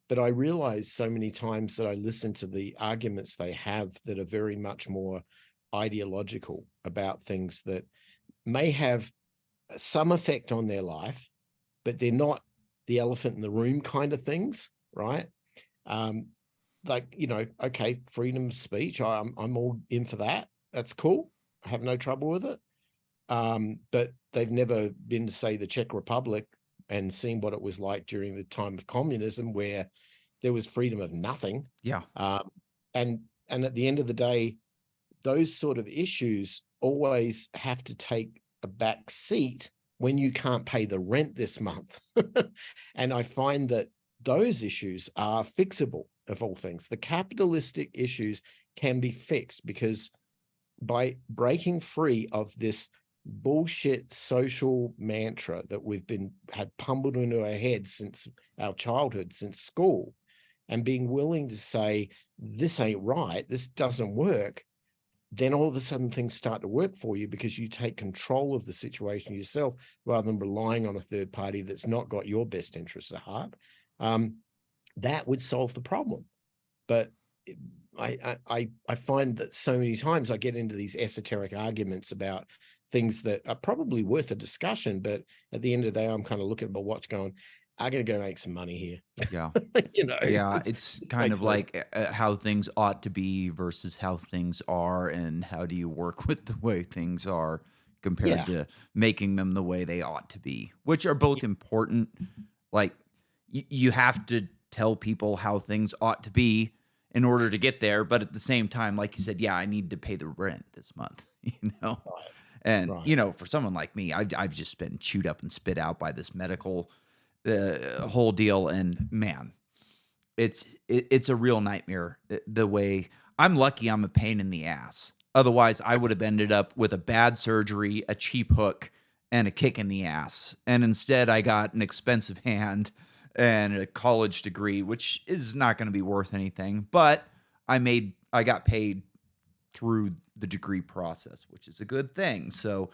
But I realize so many times that I listen to the arguments they have that are very much more ideological about things that may have some effect on their life, but they're not the elephant in the room kind of things, right? Like, okay, freedom of speech, I'm all in for that. That's cool. I have no trouble with it. But they've never been to, say, the Czech Republic and seen what it was like during the time of communism, where there was freedom of nothing. Yeah. And at the end of the day, those sort of issues always have to take a back seat when you can't pay the rent this month. And I find that those issues are fixable, of all things. The capitalistic issues can be fixed, because by breaking free of this bullshit social mantra that we've had pummeled into our heads since our childhood, since school, and being willing to say, this ain't right, this doesn't work, then all of a sudden things start to work for you, because you take control of the situation yourself, rather than relying on a third party that's not got your best interests at heart. That would solve the problem. But I find that so many times I get into these esoteric arguments about things that are probably worth a discussion, but at the end of the day, I'm kind of looking at my watch going, I'm going to go make some money here. Yeah. Yeah, It's kind of like how things ought to be versus how things are, and how do you work with the way things are compared to making them the way they ought to be, which are both important. Like you have to tell people how things ought to be in order to get there, but at the same time, like you said, I need to pay the rent this month, And for someone like me, I've just been chewed up and spit out by this medical whole deal, and man, it's a real nightmare. The way I'm lucky, I'm a pain in the ass. Otherwise, I would have ended up with a bad surgery, a cheap hook, and a kick in the ass. And instead, I got an expensive hand and a college degree, which is not going to be worth anything. But I got paid through the degree process, which is a good thing. So,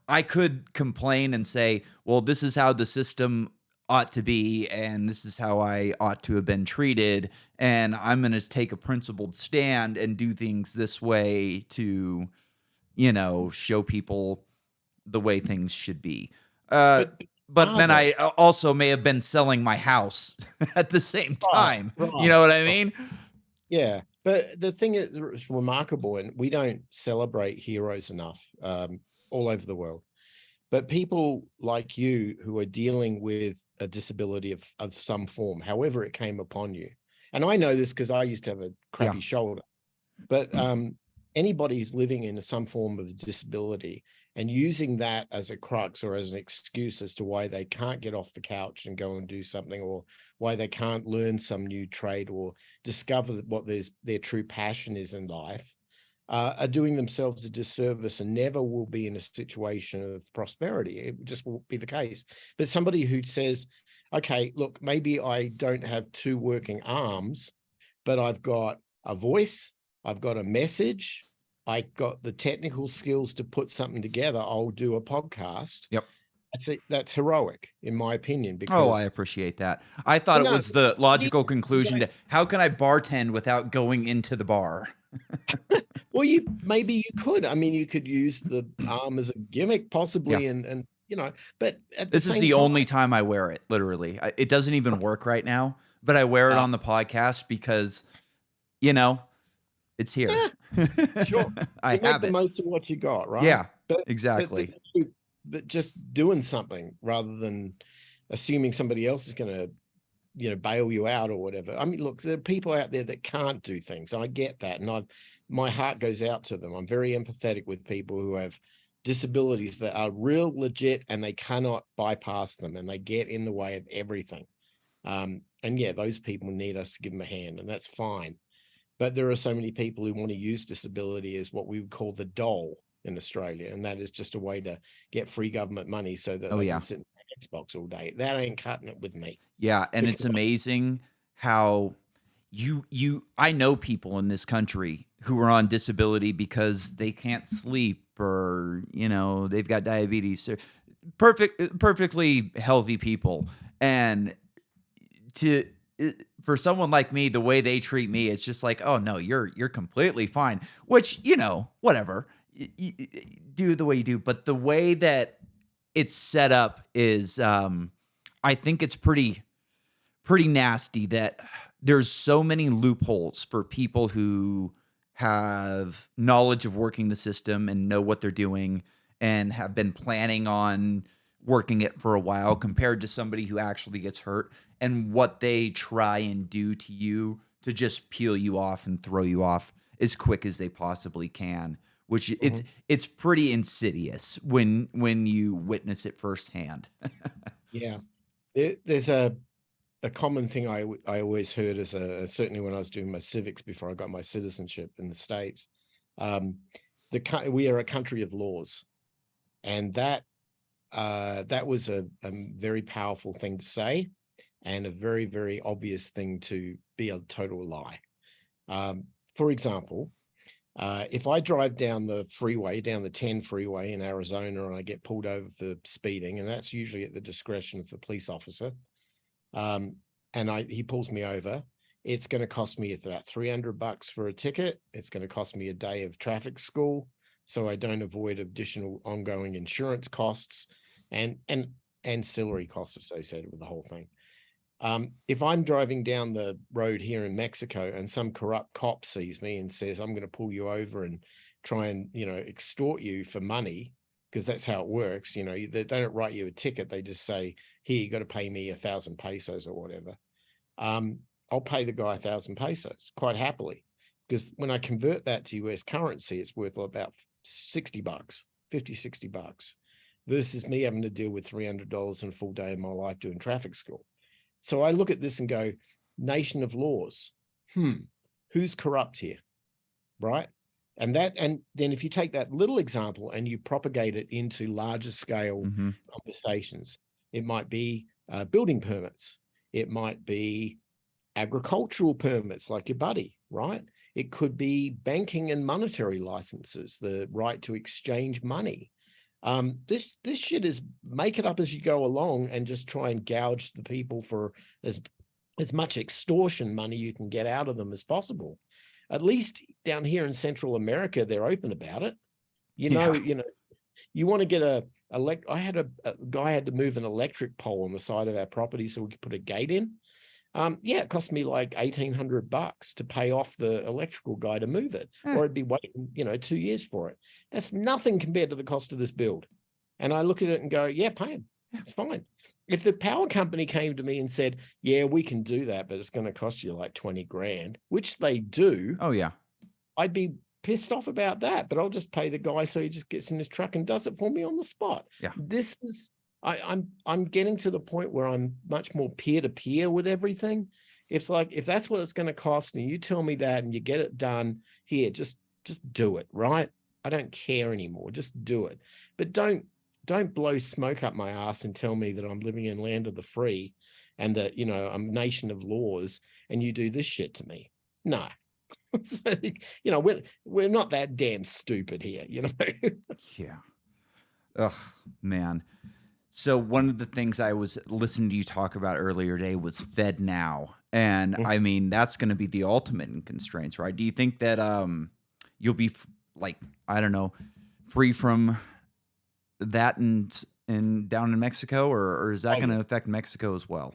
I could complain and say, well, this is how the system ought to be, and this is how I ought to have been treated, and I'm going to take a principled stand and do things this way to, show people the way things should be. Uh, But but then father, I also may have been selling my house at the same right, time. You right, know what I right. mean? Yeah, but the thing is remarkable, and we don't celebrate heroes enough all over the world. But people like you who are dealing with a disability of some form, however it came upon you, and I know this because I used to have a Yeah. crappy shoulder, but anybody who's living in some form of disability and using that as a crux or as an excuse as to why they can't get off the couch and go and do something, or why they can't learn some new trade or discover what their true passion is in life, are doing themselves a disservice and never will be in a situation of prosperity. It just won't be the case. But somebody who says, okay, look, maybe I don't have two working arms, but I've got a voice, I've got a message, I got the technical skills to put something together, I'll do a podcast. Yep. That's it. That's heroic, in my opinion, Oh, I because appreciate that. I thought well, it no, was the you logical you conclusion don't. to how can I bartend without going into the bar? Well, you maybe you could. I mean, you could use the arm as a gimmick, Yeah. possibly, and but at the This is same the time, only time I wear it, literally. It doesn't even work right now, but I wear it uh, on the podcast because, you know, it's here. yeah, sure, I you make have the it. most of what you got, right? Yeah, But exactly. but just doing something rather than assuming somebody else is going to bail you out or whatever. I mean, look, there are people out there that can't do things. I get that, and my heart goes out to them. I'm very empathetic with people who have disabilities that are real legit and they cannot bypass them and they get in the way of everything. And yeah, those people need us to give them a hand, and that's fine. But there are so many people who want to use disability as what we would call the dole in Australia, and that is just a way to get free government money so that Oh, they can yeah. sit in Xbox all day. That ain't cutting it with me Yeah, and because it's amazing how I know people in this country who are on disability because they can't sleep or, they've got diabetes. They're perfectly healthy people. And to for someone like me, the way they treat me, it's just like, oh no, you're completely fine. Which whatever, do the way you do. But the way that it's set up is, I think it's pretty nasty that there's so many loopholes for people who have knowledge of working the system and know what they're doing and have been planning on working it for a while compared to somebody who actually gets hurt and what they try and do to you to just peel you off and throw you off as quick as they possibly can, which Mhm. it's pretty insidious when you witness it firsthand. Yeah. There's a common thing I always heard as certainly when I was doing my civics before I got my citizenship in the States. Um, we are a country of laws, and that was a very powerful thing to say, and a very very obvious thing to be a total lie. For example, if I drive down the freeway, down the 10 freeway in Arizona, and I get pulled over for speeding, and that's usually at the discretion of the police officer, um, and he pulls me over, it's going to cost me about $300 for a ticket. It's going to cost me a day of traffic school, so I don't avoid additional ongoing insurance costs and ancillary costs associated with the whole thing. If I'm driving down the road here in Mexico and some corrupt cop sees me and says, I'm going to pull you over and try and, extort you for money, because that's how it works. They don't write you a ticket. They just say, here, you got to pay me 1,000 pesos or whatever. Um, I'll pay the guy 1,000 pesos quite happily, because when I convert that to US currency, it's worth about $60, 50, $60 versus me having to deal with $300 in a full day of my life doing traffic school. So I look at this and go, nation of laws. Who's corrupt here? Right. And then if you take that little example and you propagate it into larger scale Mhm. conversations, it might be building permits. It might be agricultural permits like your buddy, right? It could be banking and monetary licenses, the right to exchange money. This shit is make it up as you go along and just try and gouge the people for as much extortion money you can get out of them as possible. At least down here in Central America, they're open about it. Yeah. You want to get I had a guy had to move an electric pole on the side of our property so we could put a gate in. Yeah, it cost me like $1,800 to pay off the electrical guy to move it, Eh, or I'd be waiting, 2 years for it. That's nothing compared to the cost of this build. And I look at it and go, yeah, pay him. It's fine. If the power company came to me and said, yeah, we can do that, but it's going to cost you like 20 grand, which they do, oh yeah. I'd be pissed off about that, but I'll just pay the guy so he just gets in his truck and does it for me on the spot. Yeah. This is I'm getting to the point where I'm much more peer-to-peer with everything. It's like, if that's what it's going to cost and you tell me that and you get it done here, just do it, right? I don't care anymore. Just do it. But don't blow smoke up my ass and tell me that I'm living in land of the free and that, I'm a nation of laws and you do this shit to me. No. So, we're not that damn stupid here, Yeah. Ugh, man. So one of the things I was listening to you talk about earlier today was Fed Now. And I mean, that's going to be the ultimate in constraints, right? Do you think that you'll be like, I don't know, free from that in down in Mexico, or is that Oh, going to yeah. affect Mexico as well?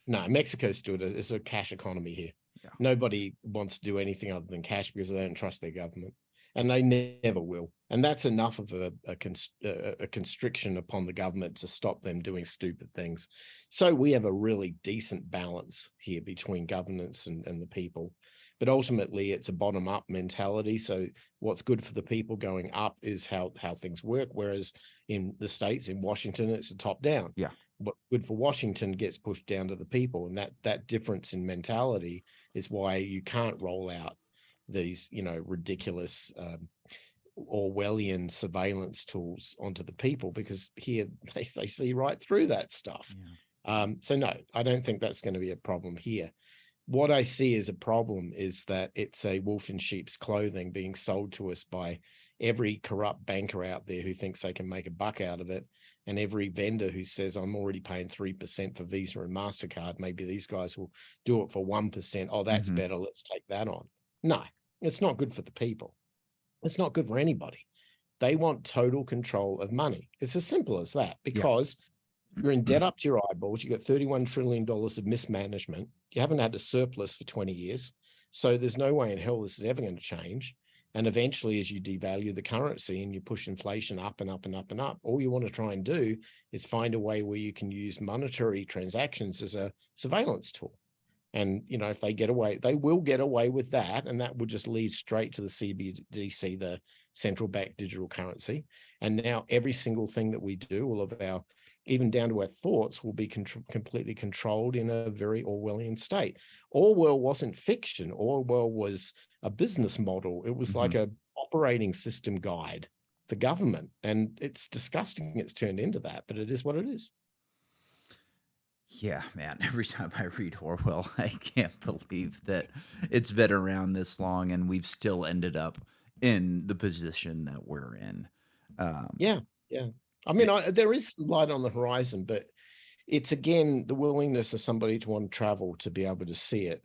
No, Mexico's still it's a cash economy here. Yeah. Nobody wants to do anything other than cash because they don't trust their government, and they never will. And that's enough of a constriction upon the government to stop them doing stupid things. So we have a really decent balance here between governance and the people. But ultimately, it's a bottom-up mentality. So what's good for the people going up is how things work, whereas in the States, in Washington, it's a top-down. Yeah. What's good for Washington gets pushed down to the people, and that difference in mentality is why you can't roll out these ridiculous Orwellian surveillance tools onto the people, because here they see right through that stuff. Yeah. So no, I don't think that's going to be a problem here. What I see as a problem is that it's a wolf in sheep's clothing being sold to us by every corrupt banker out there who thinks they can make a buck out of it, and every vendor who says, I'm already paying 3% for Visa and MasterCard, maybe these guys will do it for 1%. Oh, that's better. Let's take that on. No, it's not good for the people. It's not good for anybody. They want total control of money. It's as simple as that, because you're in debt up to your eyeballs. You've got $31 trillion of mismanagement. You haven't had a surplus for 20 years. So there's no way in hell this is ever going to change. And eventually, as you devalue the currency and you push inflation up and up and up and up, all you want to try and do is find a way where you can use monetary transactions as a surveillance tool. And, if they get away, they will get away with that. And that will just lead straight to the CBDC, the central bank digital currency. And now every single thing that we do, all of our, even down to our thoughts, will be completely controlled in a very Orwellian state. Orwell wasn't fiction. Orwell was a business model. It was like a operating system guide for government. And it's disgusting it's turned into that, but it is what it is. Yeah, man. Every time I read Orwell, I can't believe that it's been around this long and we've still ended up in the position that we're in. Yeah. I mean, there is light on the horizon, but it's, again, the willingness of somebody to want to travel to be able to see it.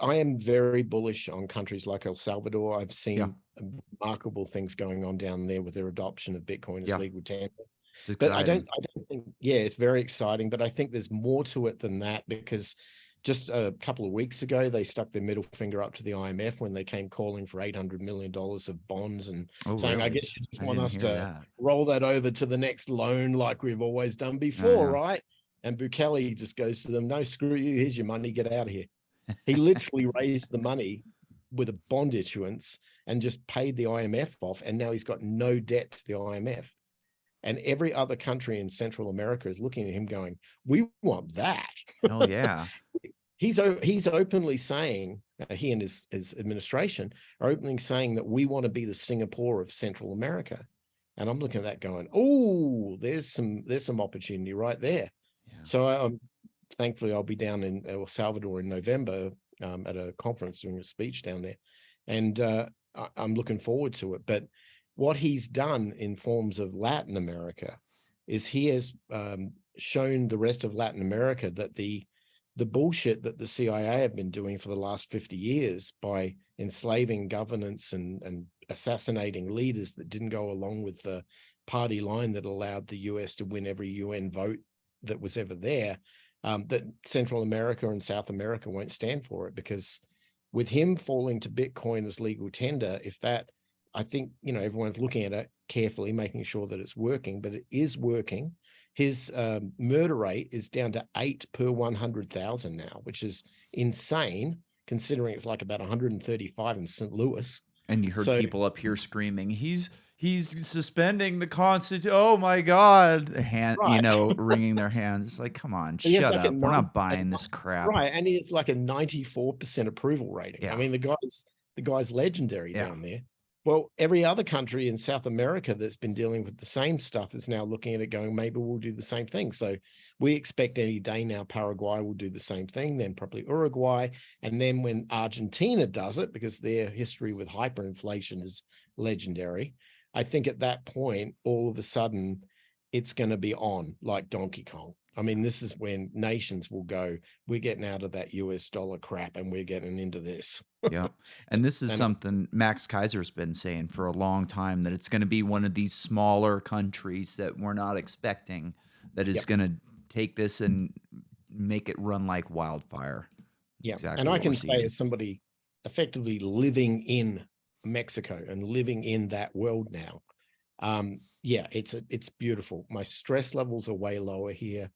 I am very bullish on countries like El Salvador. I've seen remarkable things going on down there with their adoption of Bitcoin as legal tender. But I don't think, it's very exciting, but I think there's more to it than that, because just a couple of weeks ago, they stuck their middle finger up to the IMF when they came calling for $800 million of bonds and saying, really? I guess you just I want didn't us hear to that. roll that over to the next loan like we've always done before, right? And Bukele just goes to them, no, screw you, here's your money, get out of here. He literally raised the money with a bond issuance and just paid the IMF off, and now he's got no debt to the IMF. And every other country in Central America is looking at him going, we want that. Oh, yeah. He's openly saying, he and his administration are openly saying that we want to be the Singapore of Central America. And I'm looking at that going, oh, there's some opportunity right there. Yeah. So thankfully I'll be down in El Salvador in November at a conference doing a speech down there. And I'm looking forward to it. But what he's done in forms of Latin America is he has shown the rest of Latin America that the bullshit that the CIA have been doing for the last 50 years by enslaving governance and assassinating leaders that didn't go along with the party line that allowed the US to win every UN vote that was ever there, that Central America and South America won't stand for it, because with him falling to Bitcoin as legal tender, if that, I think, everyone's looking at it carefully, making sure that it's working, but it is working. His murder rate is down to 8 per 100,000 now, which is insane considering it's like about 135 in St. Louis. And you heard people up here screaming, he's suspending the Constitution. Oh my God. Right. Wringing their hands. It's like, come on, He has shut like up. We're not buying this crap. Right. And it's like a 94% approval rating. Yeah. I mean, the guy's legendary Yeah. down there. Well, every other country in South America that's been dealing with the same stuff is now looking at it going, maybe we'll do the same thing. So we expect any day now Paraguay will do the same thing, then probably Uruguay. And then when Argentina does it, because their history with hyperinflation is legendary, I think at that point, all of a sudden, it's going to be on like Donkey Kong. I mean, this is when nations will go, we're getting out of that US dollar crap and we're getting into this. Yeah. And this is something Max Kaiser's been saying for a long time, that it's going to be one of these smaller countries that we're not expecting that is going to take this and make it run like wildfire. Yeah. Exactly. And I can say, as somebody effectively living in Mexico and living in that world now, yeah, it's beautiful. My stress levels are way lower here.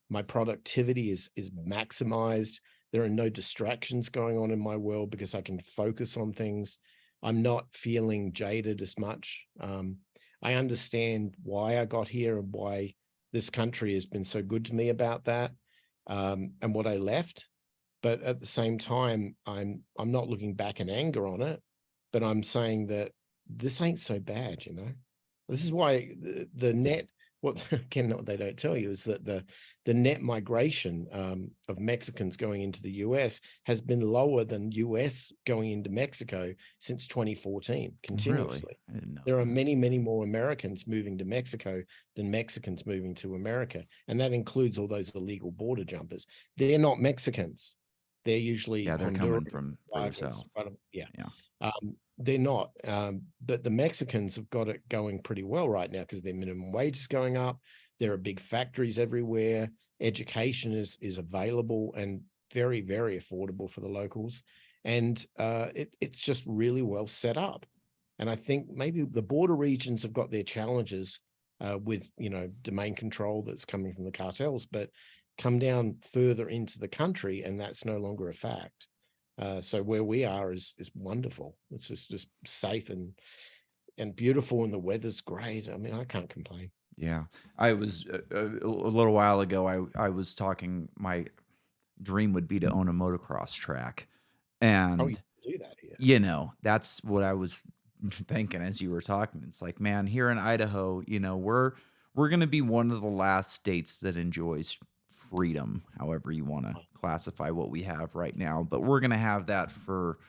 My productivity is maximized. There are no distractions going on in my world because I can focus on things. I'm not feeling jaded as much. I understand why I got here and why this country has been so good to me about that, and what I left. But at the same time, I'm not looking back in anger on it, but I'm saying that this ain't so bad, This is why the net, what they don't tell you is that the net migration of Mexicans going into the US has been lower than US going into Mexico since 2014, continuously. Really? I didn't know there that. are many, many more Americans moving to Mexico than Mexicans moving to America. And that includes all those illegal border jumpers. They're not Mexicans. They're usually they're Honduran, coming from further south. Yeah. They're not. But the Mexicans have got it going pretty well right now because their minimum wage is going up. There are big factories everywhere. Education is available and very, very affordable for the locals. And it's just really well set up. And I think maybe the border regions have got their challenges with, domain control that's coming from the cartels, but come down further into the country and that's no longer a fact. So where we are is wonderful. It's just safe and beautiful, and the weather's great. I mean, I can't complain. Yeah, I was a little while ago. I was talking. My dream would be to own a motocross track, and you do that here. That's what I was thinking as you were talking. It's like, man, here in Idaho, we're going to be one of the last states that enjoys freedom, however you want to classify what we have right now, but we're going to have that for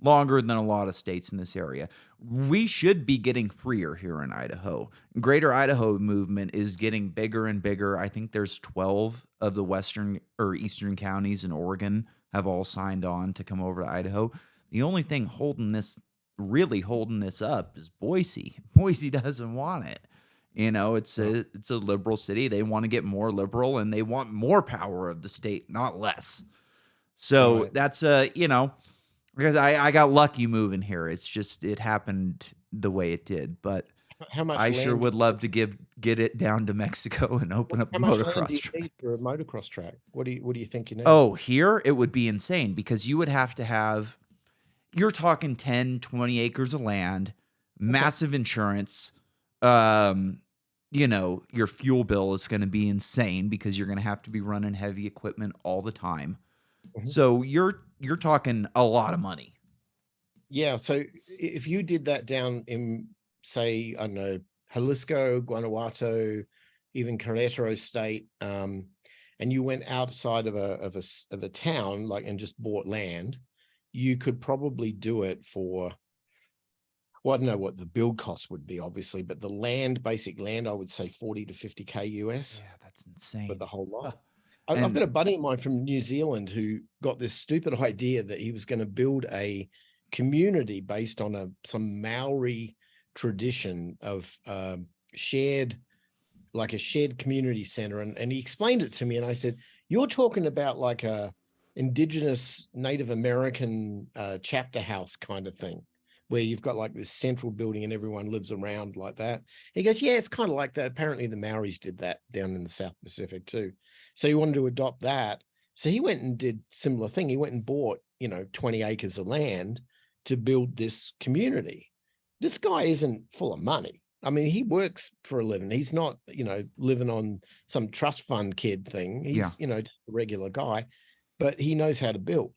longer than a lot of states in this area. We should be getting freer here in Idaho. Greater Idaho movement is getting bigger and bigger. I think there's 12 of the western or eastern counties in Oregon have all signed on to come over to Idaho. The only thing really holding this up is Boise. Boise doesn't want it. It's a liberal city. They want to get more liberal and they want more power of the state, not less. So that's because I got lucky moving here. It's just it happened the way it did. But how much I sure would love to get it down to Mexico and open up a motocross track. Need for a motocross track? What do you think you need? Oh, here it would be insane because you would have to have, you're talking 10, 20 acres of land, massive insurance. Your fuel bill is going to be insane because you're going to have to be running heavy equipment all the time. Mm-hmm. So you're talking a lot of money. Yeah. So if you did that down in, say, I don't know, Jalisco, Guanajuato, even Querétaro State, and you went outside of a town, and just bought land, you could probably do it for, Well, I don't know what the build cost would be, obviously, but the land, basic land, I would say 40 to 50K US Yeah, that's for the insane. whole Huh. lot. I've got And a buddy of mine from New Zealand who got this stupid idea that he was going to build a community based on some Maori tradition of shared, like a shared community center. And he explained it to me, and I said, "You're talking about like a indigenous Native American chapter house kind of thing, where you've got like this central building and everyone lives around like that." He goes, "Yeah, it's kind of like that. Apparently, the Maoris did that down in the South Pacific too." So he wanted to adopt that. So he went and did similar thing. He went and bought, 20 acres of land to build this community. This guy isn't full of money. I mean, he works for a living. He's not, living on some trust fund kid thing. yeah, He's, just a regular guy, but he knows how to build.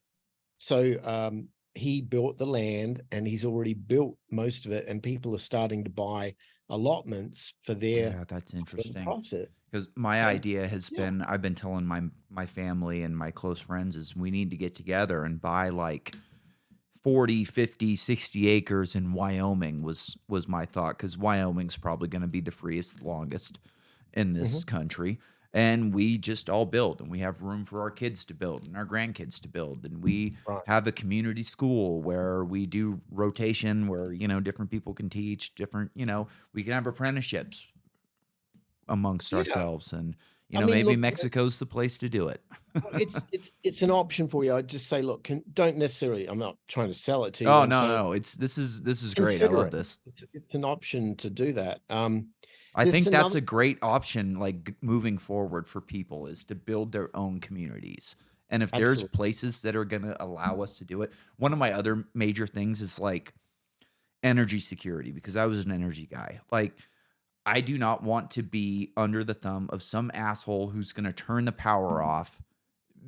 So he built the land and he's already built most of it, and people are starting to buy allotments for their yeah, that's interesting. profit. Because my And idea has yeah, been, I've been telling my family and my close friends is we need to get together and buy like 40, 50, 60 acres in Wyoming was my thought, because Wyoming's probably going to be the freest, longest in this mhm, country. And we just all build, and we have room for our kids to build and our grandkids to build. And we right. have a community school where we do rotation, where, different people can teach different, we can have apprenticeships amongst Yeah. ourselves. And, I mean, maybe look, Mexico's the place to do it. it's an option for you. I'd just say, look, don't necessarily. I'm not trying to sell it to you. Oh, I'm no, saying no. This is great. I consider love it. this. It's an option to do that. I There's think that's another. a great option, like moving forward for people, is to build their own communities. And if there's Absolutely. places that are going to allow us to do it, one of my other major things is like energy security, because I was an energy guy. Like, I do not want to be under the thumb of some asshole who's going to turn the power off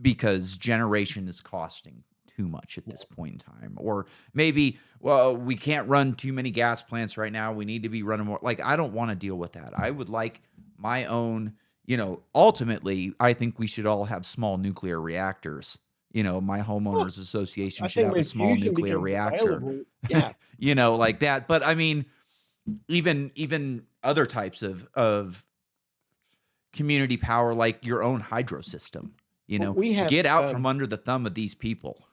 because generation is costing too much at this point in time. Or maybe, well, we can't run too many gas plants right now. We need to be running more. Like, I don't want to deal with that. I would like my own, ultimately, I think we should all have small nuclear reactors. My Oh, homeowners association I should think have a when small fusion nuclear becomes reactor, available, yeah. like that. But I mean, even other types of community power, like your own hydro system. We have Get out from under the thumb of these people.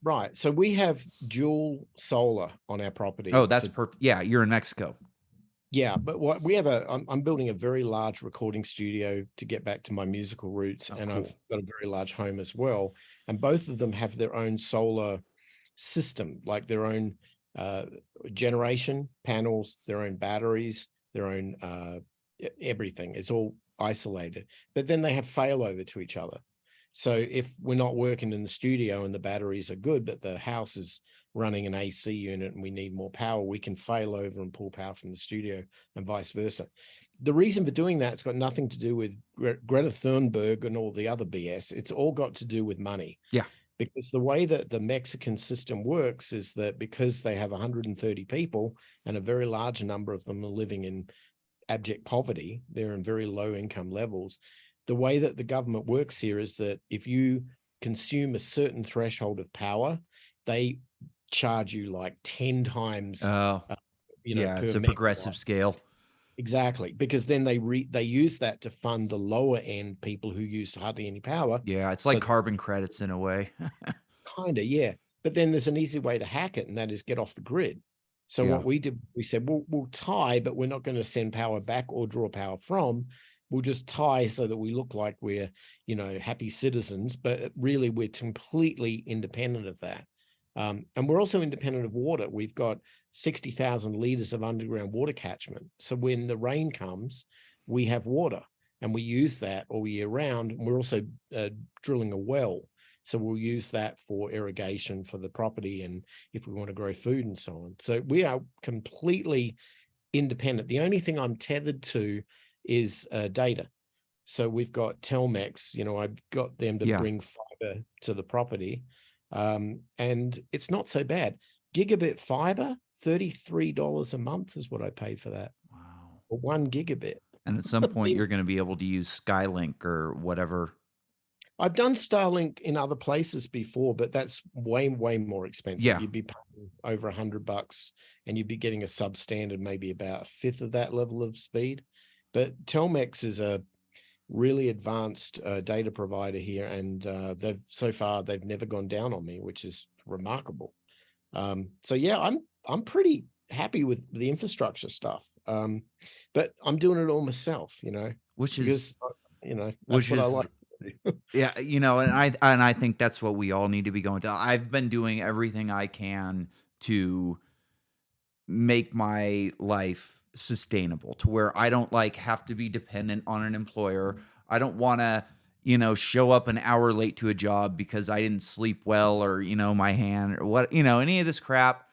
right. So we have dual solar on our Oh, property that's for perfect. Yeah, you're in Mexico. yeah, but what we have I'm building a very large recording studio to get back to my musical roots, Oh, and I've cool. got a very large home as well. And both of them have their own solar system, like their own uh, generation panels, their own batteries, their own everything. It's all isolated, but then they have failover to each other. So if we're not working in the studio and the batteries are good, but the house is running an AC unit and we need more power, we can fail over and pull power from the studio and vice versa. The reason for doing that, it's got nothing to do with Greta Thunberg and all the other BS. It's all got to do with money, Yeah. because the way that the Mexican system works is that because they have 130 people and a very large number of them are living in abject poverty, they're in very low income levels. The way that the government works here is that if you consume a certain threshold of power, they charge you like 10 times, Oh, yeah. per It's a progressive megawatt. scale. Exactly, because then they use that to fund the lower end people who use hardly any power. Yeah, it's like So carbon credits in a way. kind of, yeah. But then there's an easy way to hack it, and that is get off the grid. So Yeah. what we did, we said, we'll tie, but we're not going to send power back or draw power from. We'll just tie so that we look like we're, happy citizens, but really we're completely independent of that. And we're also independent of water. We've got 60,000 liters of underground water catchment. So when the rain comes, we have water and we use that all year round. And we're also drilling a well. So we'll use that for irrigation for the property and if we want to grow food and so on. So we are completely independent. The only thing I'm tethered to is data. So we've got Telmex, I got them to Yeah. bring fiber to the property. And it's not so bad. Gigabit fiber, $33 a month is what I pay for that, Wow. for 1 gigabit. And at some I point, mean, you're going to be able to use Skylink or whatever. I've done Starlink in other places before, but that's way, way more expensive. Yeah. You'd be paying over $100 and you'd be getting a substandard, maybe about a fifth of that level of speed. But Telmex is a really advanced data provider here, and they've never gone down on me, which is remarkable. So yeah, I'm pretty happy with the infrastructure stuff. But I'm doing it all myself, which because is that's what I like. Yeah, and I think that's what we all need to be going to. I've been doing everything I can to make my life sustainable to where I don't have to be dependent on an employer. I don't want to, show up an hour late to a job because I didn't sleep well or, my hand or what, any of this crap.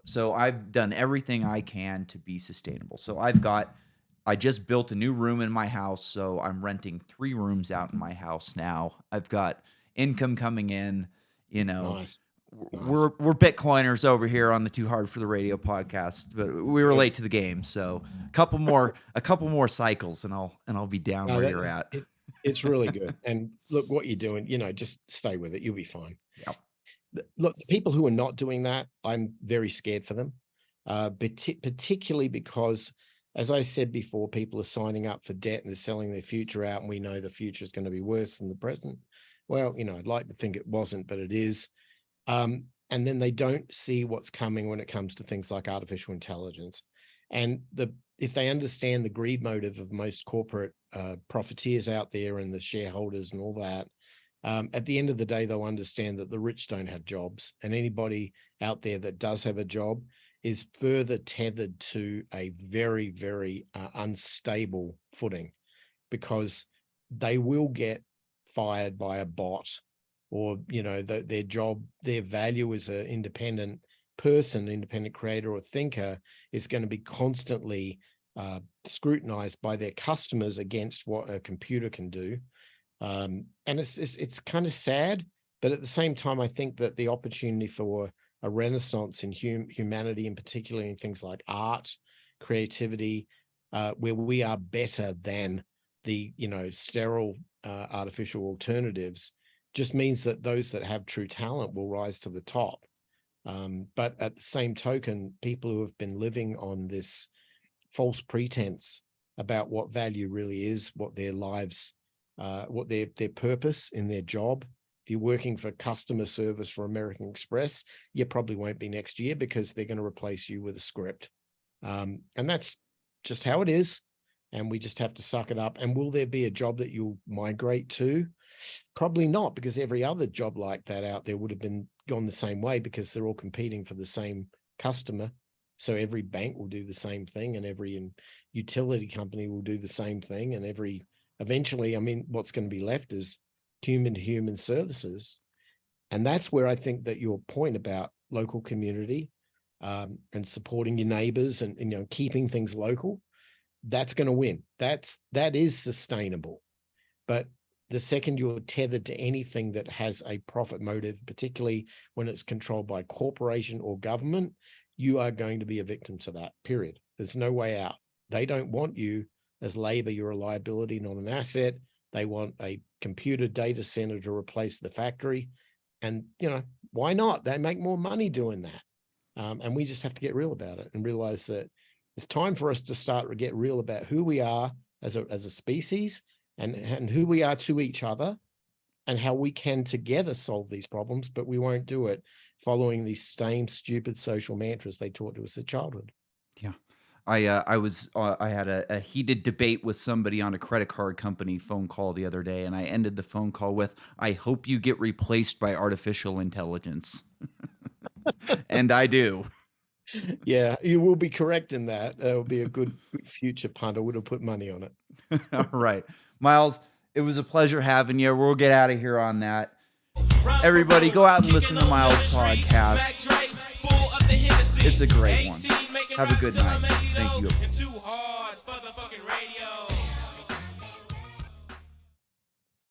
So I've done everything I can to be sustainable. So I just built a new room in my house, so I'm renting 3 rooms out in my house now. I've got income coming in, Nice. We're Bitcoiners over here on the Too Hard for the Radio podcast, but we were late to the game, so a couple more cycles, and I'll be down where you're at. It's really good. And look what you're doing. Just stay with it. You'll be fine. Yep. Look, the people who are not doing that, I'm very scared for them, particularly because, as I said before, people are signing up for debt and they're selling their future out, and we know the future is going to be worse than the present. Well, I'd like to think it wasn't, but it is. And then they don't see what's coming when it comes to things like artificial intelligence. And if they understand the greed motive of most corporate profiteers out there and the shareholders and all that, at the end of the day, they'll understand that the rich don't have jobs, and anybody out there that does have a job is further tethered to a very, very unstable footing, because they will get fired by a bot, or their job, their value as an independent person, independent creator or thinker, is going to be constantly scrutinized by their customers against what a computer can do. And it's kind of sad, but at the same time, I think that the opportunity for a renaissance in humanity, and particularly in things like art, creativity, where we are better than the sterile artificial alternatives, just means that those that have true talent will rise to the top. But at the same token, people who have been living on this false pretense about what value really is, what their lives, what their purpose in their job. If you're working for customer service for American Express, you probably won't be next year, because they're going to replace you with a script. And that's just how it is. And we just have to suck it up. And will there be a job that you'll migrate to? Probably not, because every other job like that out there would have been gone the same way, because they're all competing for the same customer. So every bank will do the same thing, and every utility company will do the same thing, and eventually, what's going to be left is human-to-human services. And that's where I think that your point about local community and supporting your neighbors and keeping things local, that's going to win. That is sustainable. But the second you're tethered to anything that has a profit motive, particularly when it's controlled by corporation or government, you are going to be a victim to that, period. There's no way out. They don't want you as labor. You're a liability, not an asset. They want a computer data center to replace the factory. And, why not? They make more money doing that. And we just have to get real about it and realize that it's time for us to start to get real about who we are as a species, and who we are to each other, and how we can together solve these problems. But we won't do it following these same stupid social mantras they taught to us at childhood. Yeah. I had a heated debate with somebody on a credit card company phone call the other day, and I ended the phone call with, "I hope you get replaced by artificial intelligence." And I do. Yeah, you will be correct in that. It'll be a good future punt. I would have put money on it. All right. Myles, it was a pleasure having you. We'll get out of here on that. Everybody, go out and listen to Myles' podcast. It's a great one. Have a good night. Thank you.